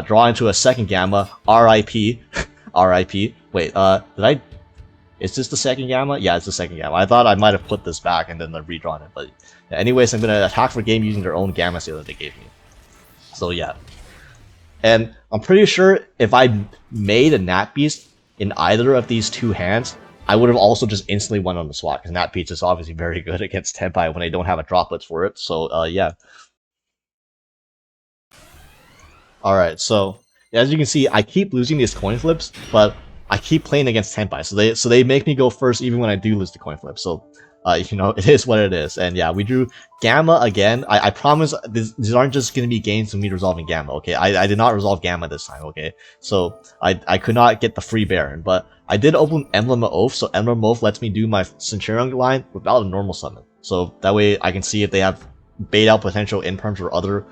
draw into a second Gamma, RIP, RIP. Wait, is this the second Gamma? Yeah, it's the second Gamma. I thought I might have put this back and then redrawn it, but yeah, anyways, I'm gonna attack for game using their own Gamma Seal that they gave me. So yeah. And I'm pretty sure if I made a Nat Beast in either of these 2 hands, I would have also just instantly won on the swap, because Nat Beast is obviously very good against Tenpai when I don't have a droplets for it, so yeah. Alright, so as you can see, I keep losing these coin flips, but I keep playing against Tenpai, so they make me go first even when I do lose the coin flip, so it is what it is. And yeah, we drew Gamma again. I promise these aren't just going to be games of me resolving Gamma, okay? I did not resolve Gamma this time, okay? So I could not get the free Baron, but I did open Emblem of Oath, so Emblem of Oath lets me do my Centurion line without a normal summon. So that way I can see if they have bait out potential imperms or other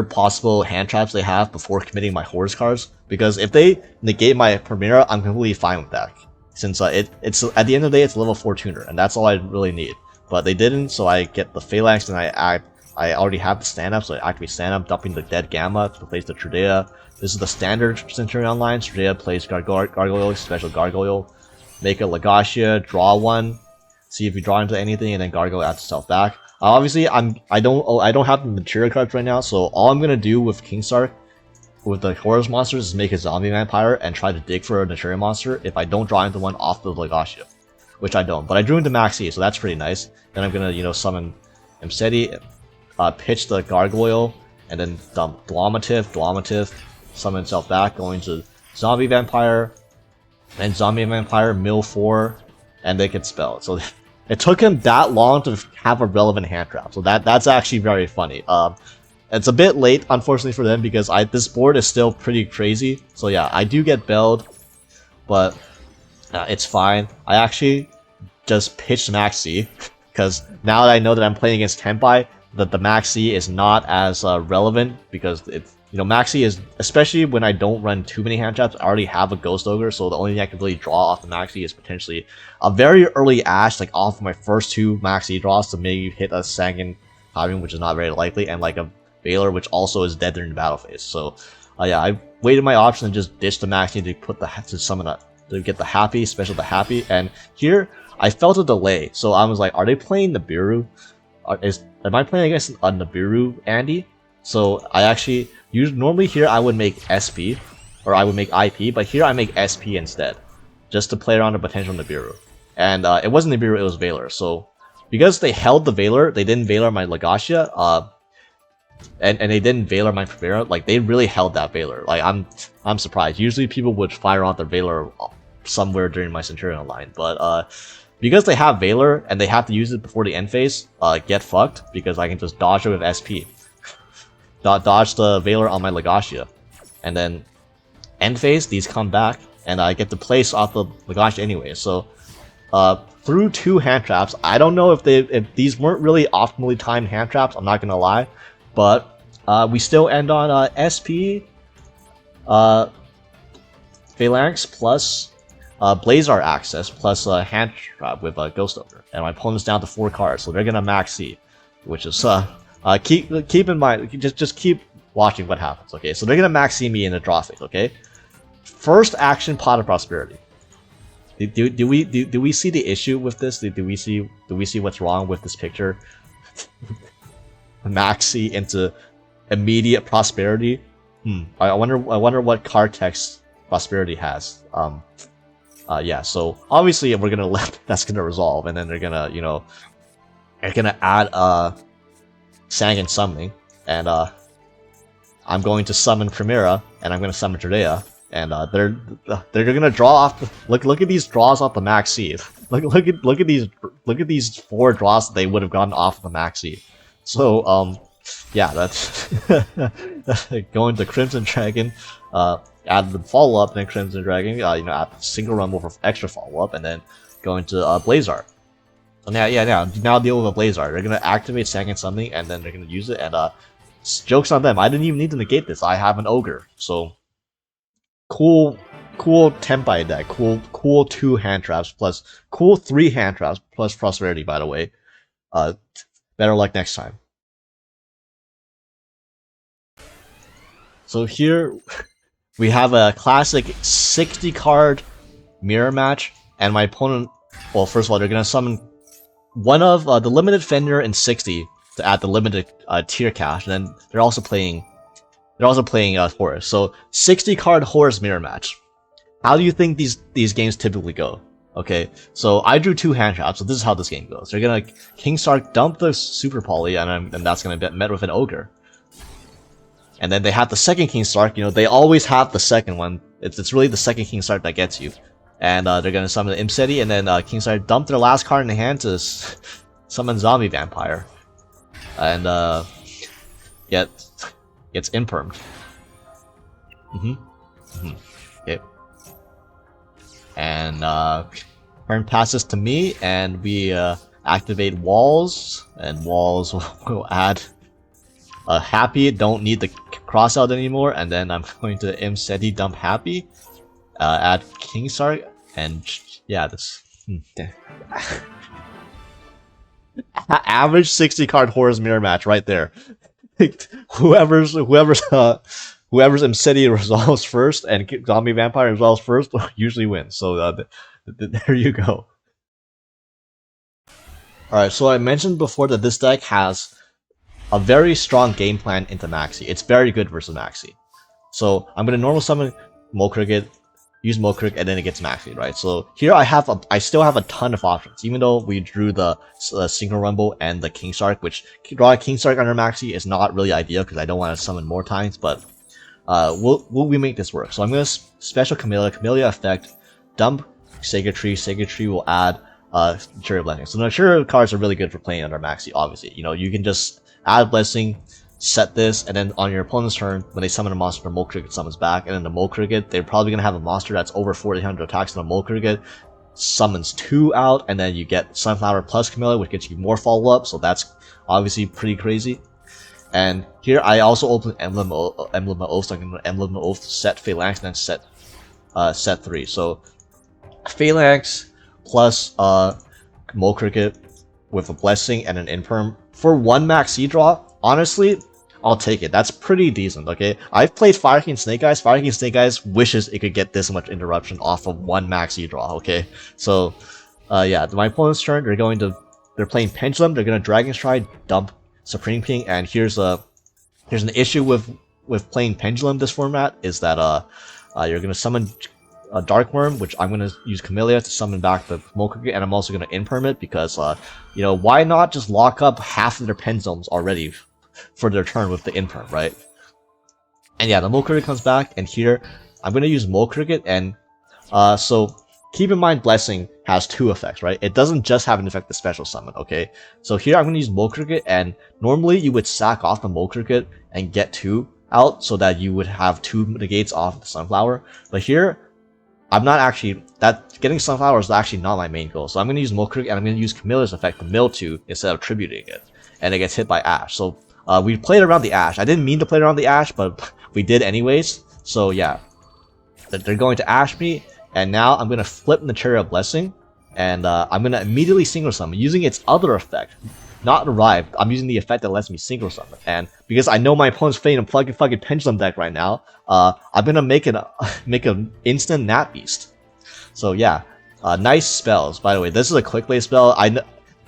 possible hand traps they have before committing my Horus cards. Because if they negate my Primera, I'm completely fine with that. Since it's at the end of the day, it's a level 4 tuner, and that's all I really need. But they didn't, so I get the Phalanx, and I already have the stand-up, so I activate stand-up, dumping the dead Gamma to replace the Trudea. This is the standard Centurion line. Trudea plays Gargoyle, special Gargoyle. Make a Legacia, draw 1, see if you draw into anything, and then Gargoyle adds itself back. Obviously, I don't have the material cards right now, so all I'm gonna do with Kingsark with the Horus monsters is make a zombie vampire and try to dig for a Naturia monster if I don't draw into one off the Legacia, which I don't. But I drew into Maxi, so that's pretty nice. Then I'm gonna summon Imseti, pitch the Gargoyle, and then dump Dwamatif, summon itself back, going to zombie vampire, and zombie vampire mill 4, and they can spell it. So it took him that long to have a relevant hand trap, so that's actually very funny. It's a bit late, unfortunately for them, because this board is still pretty crazy. So yeah, I do get belled, but it's fine. I actually just pitched Maxi, because now that I know that I'm playing against Tenpai, the Maxi is not as relevant because it's, you know, Maxi is, especially when I don't run too many hand traps, I already have a Ghost Ogre, so the only thing I can really draw off the Maxi is potentially a very early Ash, like off my first 2 Maxi draws to maybe hit a Sangan timing, which is not very likely, and like a Veiler, which also is dead during the battle phase. So yeah, I waited my option and just ditched the Maxi to put to summon a, to get the Happy, special the Happy, and here I felt a delay, so I was like, are they playing Nibiru? Am I playing against a Nibiru Andy? So I actually normally here I would make SP or I would make IP, but here I make SP instead, just to play around the potential Nibiru. And it wasn't Nibiru, it was Veiler. So because they held the Veiler, they didn't Veiler my Legacia, and they didn't Veiler my Primera. Like they really held that Veiler. Like I'm surprised. Usually people would fire off their Veiler somewhere during my Centur-ion line, but because they have Veiler and they have to use it before the end phase, get fucked, because I can just dodge it with SP. Dodge the Veiler on my Legacia. And then end phase, these come back, and I get to place off the Legacia anyway. So through 2 hand traps, I don't know if these weren't really optimally timed hand traps, I'm not gonna lie, but we still end on SP, Phalanx plus Blazar access plus hand trap with Ghost Ogre, and my opponent's down to 4 cards, so they're gonna max C, which is keep in mind, just keep watching what happens. Okay, so they're gonna max C me in the draw phase. Okay, first action, Pot of Prosperity. Do we see the issue with this? Do we see what's wrong with this picture? Max C into immediate prosperity. I wonder what card text prosperity has. Yeah, so obviously we're gonna let that's gonna resolve, and then they're gonna, you know, they're gonna add Sangan summoning, and I'm going to summon Primera, and I'm gonna summon Dredea, and they're gonna draw off. Look at these draws off the Maxi. Look at these 4 draws that they would have gotten off the Maxi. So yeah, that's going to Crimson Dragon. Add the follow-up, then Crimson Dragon, you know, add single rumble for extra follow-up, and then going to Blazar. So now deal with a Blazar. They're gonna activate second something, and then they're gonna use it, and joke's on them. I didn't even need to negate this. I have an Ogre, so cool Tenpai deck. Cool 2 hand traps plus cool 3 hand traps plus prosperity. By the way, better luck next time. So here we have a classic 60 card mirror match, and my opponent, well, first of all, they're gonna summon one of the limited Fender in 60 to add the limited tier cache, and then they're also playing Horus. So 60 card Horus mirror match. How do you think these games typically go? Okay, so I drew 2 hand traps, so this is how this game goes. They're gonna King Sark dump the Super Poly, and that's gonna be met with an Ogre. And then they have the second King Sark. You know, they always have the second one. It's really the second King Sark that gets you. And they're gonna summon the Imseti, and then King Sark dump their last card in the hand to summon Zombie Vampire, and gets impermed. Okay. And turn passes to me, and we activate walls, and walls will add Happy. Don't need the cross out anymore, and then I'm going to Imseti dump Happy, add King Sark, and yeah, this average 60 card Horus mirror match right there. whoever's Imseti resolves first and Zombie Vampire resolves first usually wins. So there you go. Alright, so I mentioned before that this deck has a very strong game plan into Maxi. It's very good versus Maxi. So I'm gonna normal summon Mokriget, use Mokrig, and then it gets Maxi, right? So here I still have a ton of options, even though we drew the Single Rumble and the King Sark, which drawing King Sark under Maxi is not really ideal because I don't want to summon more times, but we make this work. So I'm gonna special Camellia effect, dump Sacred Tree. Sacred Tree will add Naturia Blessing. So Naturia cards are really good for playing under Maxi, obviously. You know, you can just add Blessing, set this, and then on your opponent's turn, when they summon a monster, the Molcriget summons back, and then the Molcriget, they're probably going to have a monster that's over 4,800 attacks on the Molcriget. summons 2 out, and then you get Sunflower plus Camellia, which gets you more follow-up, so that's obviously pretty crazy. And here I also open Emblem of Oath, so I can Emblem of Oath, set Phalanx, and then set 3. So Phalanx plus Mole Cricket with a Blessing and an Imperm. For 1 max C draw, honestly, I'll take it. That's pretty decent, okay? I've played Fire King Snake Eyes. Fire King Snake Eyes wishes it could get this much interruption off of 1 max E draw, okay? So, yeah, my opponent's turn, they're playing Pendulum, they're gonna Dragon Stride, dump Supreme King, and here's an issue with playing Pendulum this format, is that, you're gonna summon a Dark Worm, which I'm gonna use Camellia to summon back the Mole Cricket, and I'm also gonna Imperm it, because, you know, why not just lock up half of their Pendulums already for their turn with the Imperm, right? And yeah, the Mole Cricket comes back, and here I'm going to use Mole Cricket, and so keep in mind Blessing has 2 effects, right? It doesn't just have an effect to special summon, okay? So here I'm going to use Mole Cricket, and normally you would sack off the Mole Cricket and get 2 out so that you would have 2 negates off the Sunflower, but here I'm not actually, getting Sunflower is actually not my main goal, so I'm going to use Mole Cricket, and I'm going to use Camellia's effect to mill 2 instead of tributing it, and it gets hit by Ash. So we played around the Ash. I didn't mean to play around the Ash, but we did anyways. So yeah, they're going to Ash me, and now I'm going to flip Naturia Blessing, and I'm going to immediately Synchro Summon, using its other effect. Not Arrive, I'm using the effect that lets me Synchro Summon. And because I know my opponent's playing a fucking Pendulum deck right now, I'm going to make an instant Nat Beast. So yeah, nice spells. By the way, this is a quick play spell.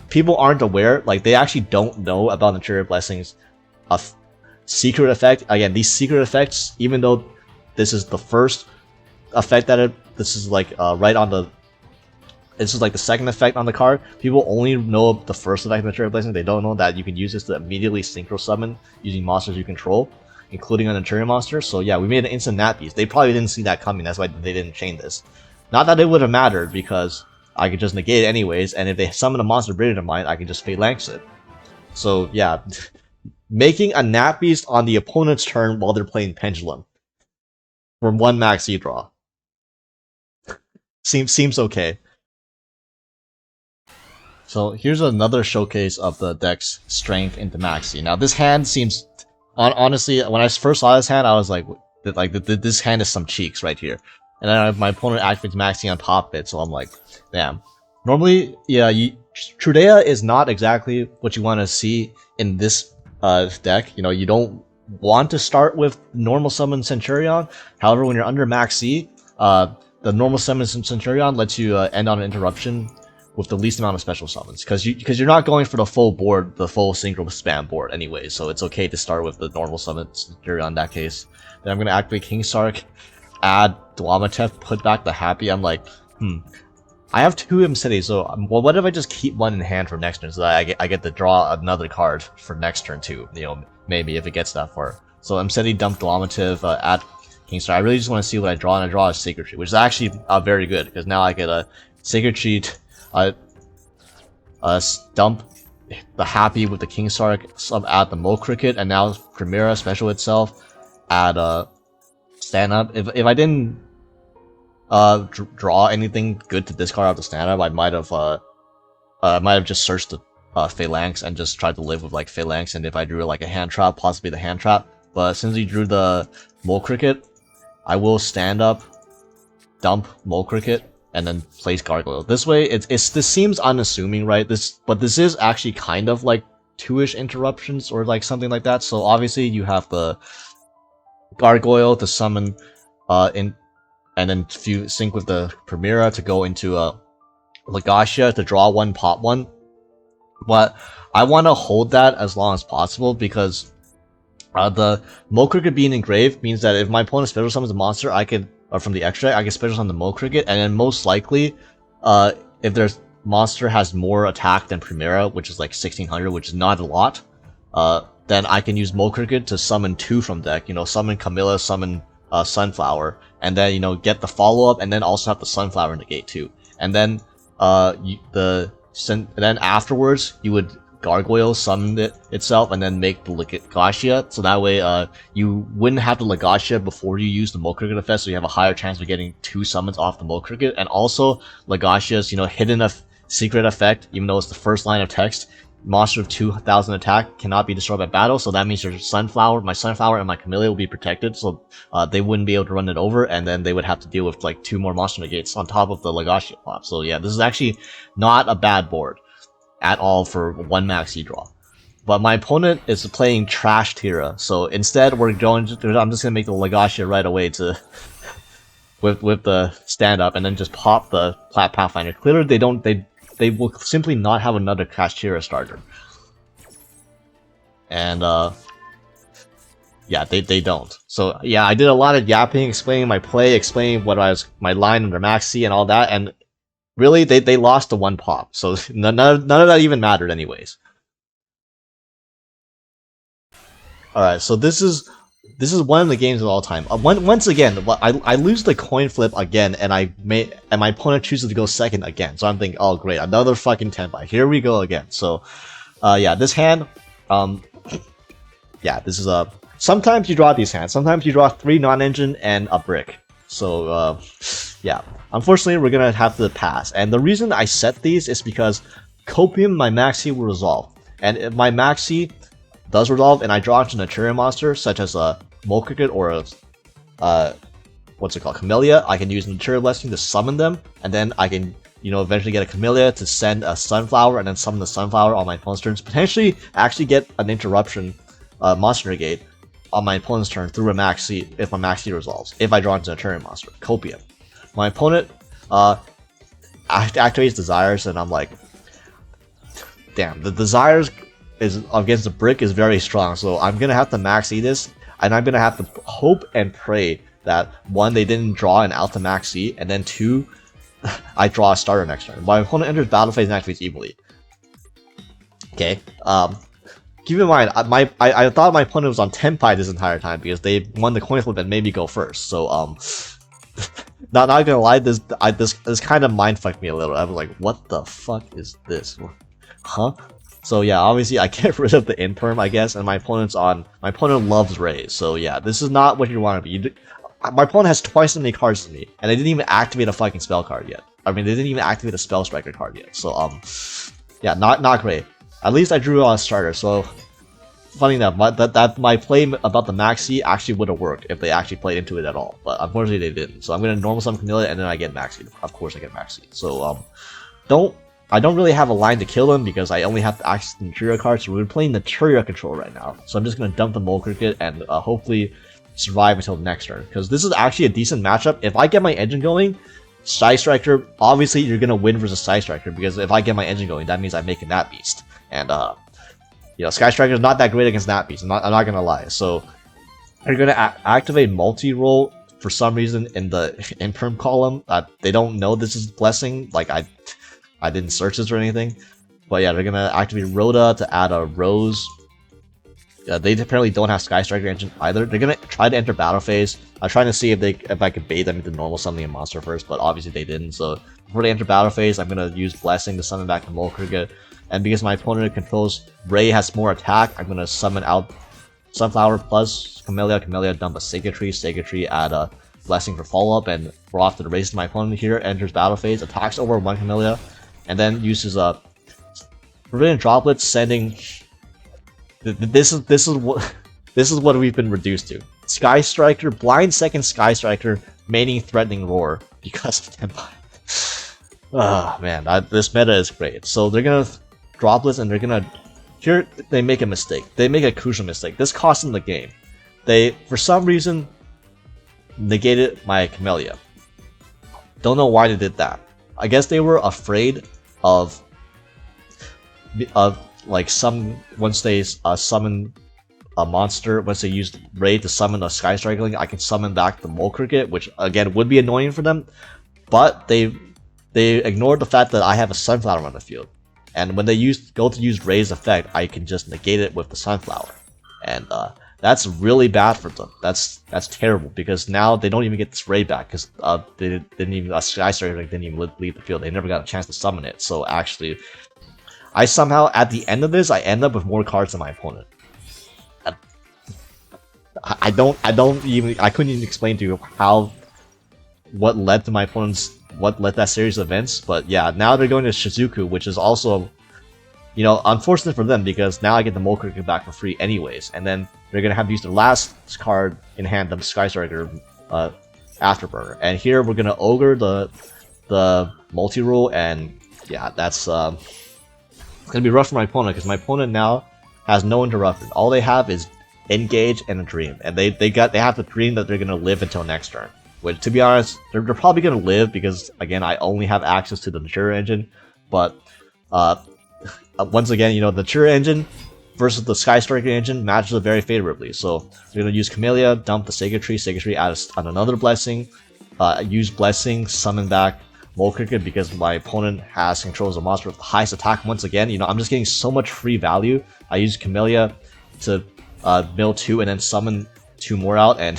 People aren't aware, like they actually don't know about Naturia Blessing's secret effect. Again, these secret effects, even though this is the first effect this is like this is like the second effect on the card, people only know the first effect of Naturia Blessing. They don't know that you can use this to immediately Synchro Summon using monsters you control, including a Naturia monster. So yeah, we made an instant Nat Beast. They probably didn't see that coming, that's why they didn't chain this. Not that it would have mattered, because I could just negate it anyways, and if they summon a monster bigger than mine, I can just Phalanx it. So yeah, making a Nat Beast on the opponent's turn while they're playing Pendulum for 1 max E draw seems okay. So here's another showcase of the deck's strength into Maxi. Now this hand seems, honestly, when I first saw this hand, I was like this hand is some cheeks right here. And then my opponent activates Maxi on top of it, so I'm like, damn. Normally, yeah, Trudea is not exactly what you want to see in this deck. You know, you don't want to start with normal summon Centur-ion. However, when you're under max C, the normal summon Centur-ion lets you end on an interruption with the least amount of special summons, because you're not going for the full board, the full synchro spam board anyway. So it's okay to start with the normal summon Centur-ion in that case. Then I'm gonna activate King Sark, add Dwamatev, put back the Happy. I'm like, I have 2 Mcity, so well, what if I just keep 1 in hand for next turn, so that I get to draw another card for next turn too? You know, maybe if it gets that far. So Mcity, dump Dwamatev, add King Sark. I really just want to see what I draw, and I draw a Sacred Tree, which is actually very good, because now I get a Sacred Tree, dump the Happy with the King Sark, add the Mole Cricket, and now Primera special itself, add stand up. If I didn't draw anything good to discard out the stand up, I might have just searched the Phalanx and just tried to live with like Phalanx, and if I drew like a hand trap, possibly the hand trap. But since he drew the Mole Cricket, I will stand up, dump Mole Cricket, and then place Gargoyle. This way, this seems unassuming, right? But this is actually kind of like 2-ish interruptions or like something like that. So obviously you have the Gargoyle to summon and then if you sync with the Primera to go into Legacia to draw 1, pop 1. But I want to hold that as long as possible, because the Mole Cricket being engraved means that if my opponent special summons a monster, or from the extract, I can special summon the Mole Cricket, and then most likely, if their monster has more attack than Primera, which is like 1600, which is not a lot, then I can use Mole Cricket to summon 2 from deck. You know, summon Camilla, summon Sunflower, and then, you know, get the follow-up, and then also have the Sunflower negate too. And then then afterwards, you would Gargoyle summon itself and then make the Legacia, so that way you wouldn't have the Legacia before you use the Mole Cricket effect, so you have a higher chance of getting 2 summons off the Mole Cricket. And also Legacia's, you know, hidden secret effect, even though it's the first line of text, monster of 2000 attack cannot be destroyed by battle, so that means your Sunflower, my Sunflower and my Camellia will be protected, so they wouldn't be able to run it over, and then they would have to deal with like 2 more monster negates on top of the Legacia pop. So yeah, this is actually not a bad board at all for 1 maxi draw. But my opponent is playing Trash Tira, so instead I'm just gonna make the Legacia right away to with the stand up, and then just pop the Pathfinder. Clearly they will simply not have another Kashtira starter. And, yeah, they don't. So, yeah, I did a lot of yapping, explaining my play, explaining my line under Maxi and all that, and really, they lost to 1 pop. So, none of that even mattered anyways. Alright, so this is one of the games of all time. Once again, I lose the coin flip again, and my opponent chooses to go second again. So I'm thinking, oh great, another fucking Tenpai. Here we go again. So, yeah, this hand, yeah, this is sometimes you draw these hands. Sometimes you draw 3 non-engine and a brick. So, yeah, unfortunately we're gonna have to pass. And the reason I set these is because Copium, my Maxi, will resolve, and if my Maxi does resolve and I draw into a Naturia monster, such as a Mole Cricket or a what's it called, Camellia, I can use Naturia Blessing to summon them, and then I can, you know, eventually get a Camellia to send a Sunflower and then summon the Sunflower on my opponent's turns, potentially actually get an interruption monster negate on my opponent's turn through a Maxi if my Maxi resolves, if I draw into a Naturia monster, Copium. My opponent activates Desires, and I'm like, damn, the Desires is against the brick is very strong, so I'm gonna have to maxi this, and I'm gonna have to hope and pray that 1, they didn't draw an Alta Maxi, and then 2, I draw a starter next turn. My opponent enters battle phase and activates evilly. Okay, keep in mind, I thought my opponent was on Tenpai this entire time because they won the coin flip and made me go first. So not gonna lie, this kind of mindfucked me a little. I was like, what the fuck is this? Huh? So yeah, obviously I get rid of the imperm, I guess, and my opponent loves Rays, so yeah, this is not what you want to be. My opponent has twice as many cards as me, and they didn't even activate a fucking spell card yet. I mean, they didn't even activate a Spell Striker card yet, so yeah, not great. At least I drew a starter, so funny enough, my play about the Maxi actually would have worked if they actually played into it at all, but unfortunately they didn't. So I'm gonna normal summon Camellia, and then I get Maxi. Of course I get Maxi. So I don't really have a line to kill them because I only have to access the Naturia card, so we're playing Naturia control right now. So I'm just going to dump the Mole Cricket and hopefully survive until next turn, because this is actually a decent matchup. If I get my engine going, Sky Striker, obviously you're going to win versus Sky Striker, because if I get my engine going, that means I'm making that beast. And, you know, Sky Striker is not that great against that beast, I'm not going to lie. So you're going to activate multi-roll for some reason in the imperm column. They don't know this is Blessing, like I didn't search this or anything, but yeah, they're gonna activate Rhoda to add a Rose. They apparently don't have Sky Striker engine either. They're gonna try to enter battle phase. I'm trying to see if I could bait them into normal summoning a monster first, but obviously they didn't. So before they enter battle phase, I'm gonna use Blessing to summon back the Mole Cricket. And because my opponent controls Ray has more attack, I'm gonna summon out Sunflower plus Camellia, dump a Sacred Tree, add a Blessing for follow up, and we're off to the races. My opponent here enters battle phase, attacks over 1 Camellia, and then uses a Forbidden Droplets, sending. This is what we've been reduced to. Sky Striker, blind second Sky Striker, maining Threatening Roar because of Tenpai. Oh man, this meta is great. So they're gonna Droplets, and they're gonna. Here they make a mistake. They make a crucial mistake. This cost them the game. They, for some reason, negated my Camellia. Don't know why they did that. I guess they were afraid of like once they summon a monster, once they use Raid to summon a Sky Striker, I can summon back the Mole Cricket, which again would be annoying for them. But they ignored the fact that I have a Sunflower on the field, and when they go to use Raid's effect, I can just negate it with the Sunflower, and that's really bad for them. That's terrible, because now they don't even get this Raid back, because Sky Striker didn't even leave the field. They never got a chance to summon it. So actually, I somehow, at the end of this, I end up with more cards than my opponent. I couldn't even explain to you what led to my opponent's, what led that series of events, but yeah, now they're going to Shizuku, which is also, you know, unfortunate for them, because now I get the Mole Cricket back for free anyways, and then they're gonna have to use their last card in hand, the Sky Striker Afterburner. And here we're gonna Ogre the multi-rule, and yeah, that's it's gonna be rough for my opponent, because my opponent now has no interruption. All they have is Engage and a Dream, and they have the dream that they're gonna live until next turn. Which, to be honest, they're probably gonna live, because again, I only have access to the Naturia Engine. But once again, you know, the Naturia Engine versus the Sky Striker Engine matches it very favorably. So we're gonna use Camellia, dump the Sacred Tree, add another Blessing, use Blessing, summon back Mole Cricket, because my opponent has controls of monster with the highest attack. Once again, you know, I'm just getting so much free value. I use Camellia to mill 2 and then summon 2 more out, and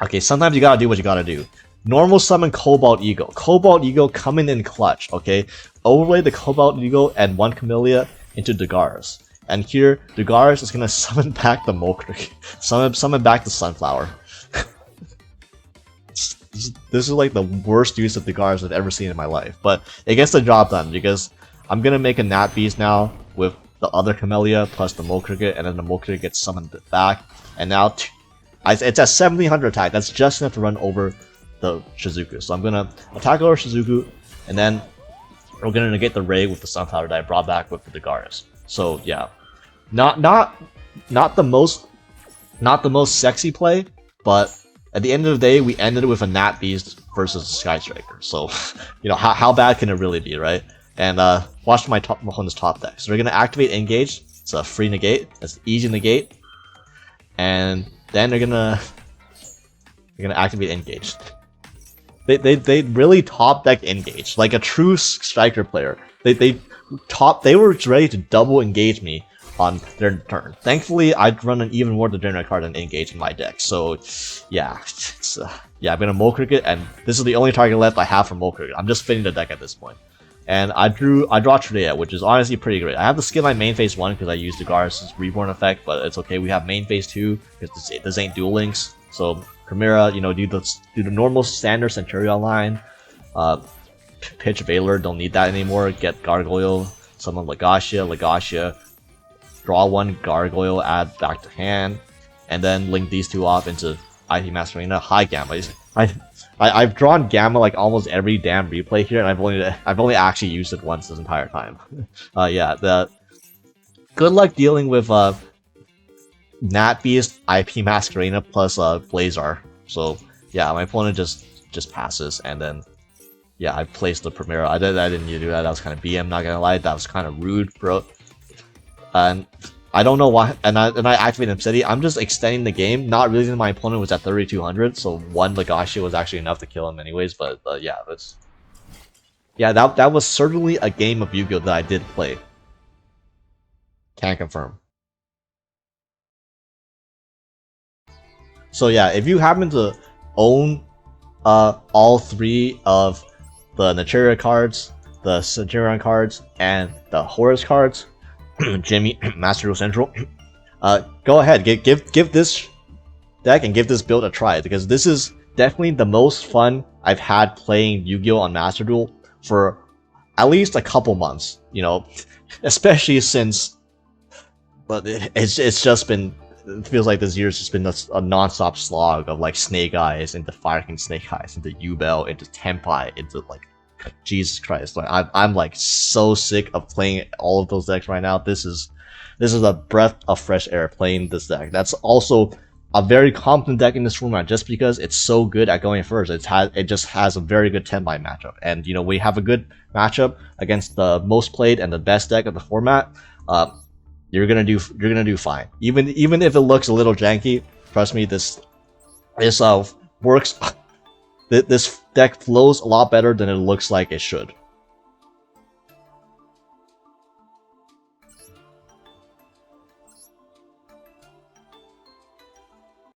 okay, sometimes you gotta do what you gotta do. Normal summon Cobalt Eagle. Cobalt Eagle coming in clutch, okay? Overlay the Cobalt Eagle and 1 Camellia into Dagaris. And here, Dagaris is gonna summon back the Mole Cricket. Summon back the Sunflower. This is like the worst use of Dagaris I've ever seen in my life. But it gets the job done, because I'm gonna make a Nat Beast now with the other Camellia plus the Mole Cricket, and then the Mole Cricket gets summoned back. And now it's at 1700 attack. That's just enough to run over the Shizuku. So I'm gonna attack over Shizuku, and then we're gonna negate the Ray with the Sunflower that I brought back with the Dagaris. So yeah, not the most sexy play, but at the end of the day, we ended with a Nat Beast versus a Sky Striker. So you know, how bad can it really be, right? And watch my opponent's top deck. So we're gonna activate Engage. It's a free negate. It's easy negate, and then they're gonna activate Engage. They really top deck Engage like a true striker player. They were ready to double engage me on their turn. Thankfully, I'd run an even more degenerate card than Engage in my deck. So yeah, I'm gonna Mole Cricket, and this is the only target left I have for Mole Cricket. I'm just fitting the deck at this point. And I draw Tridea, which is honestly pretty great. I have to skip my main phase 1 because I used Dagaris' Reborn effect, but it's okay. We have main phase 2 because this ain't Duel Links. So Chimera, you know, do the normal standard Centur-ion line. Pitch Valor, don't need that anymore. Get Gargoyle, summon Legacia, draw 1 Gargoyle, add back to hand, and then link these 2 off into IP Master Arena. High Gamma. I've drawn Gamma like almost every damn replay here, and I've only actually used it once this entire time. Yeah, good luck dealing with Nat Beast, IP Masquerena plus Blazar. So yeah, my opponent just passes, and then yeah, I placed the Primera. I didn't need to do that. That was kind of BM. Not gonna lie, that was kind of rude, bro. And I don't know why. And I activated Obsidian. I'm just extending the game. Not realizing my opponent was at 3200, so 1 Legacia was actually enough to kill him anyways. But yeah, that was certainly a game of Yu-Gi-Oh that I did play. Can confirm. So yeah, if you happen to own all 3 of the Naturia cards, the Centur-ion cards, and the Horus cards, Jimmy, Master Duel Central, go ahead, give this deck and give this build a try, because this is definitely the most fun I've had playing Yu-Gi-Oh on Master Duel for at least a couple months, you know, especially since, but it's just been, it feels like this year's just been a non-stop slog of like Snake Eyes into Fire King Snake Eyes, into Yubel, into Tenpai, into like, Jesus Christ, like I'm like so sick of playing all of those decks right now. This is a breath of fresh air playing this deck. That's also a very competent deck in this format, just because it's so good at going first. It just has a very good Tenpai matchup, and you know, we have a good matchup against the most played and the best deck of the format. You're gonna do fine. Even if it looks a little janky, trust me, this works. This deck flows a lot better than it looks like it should.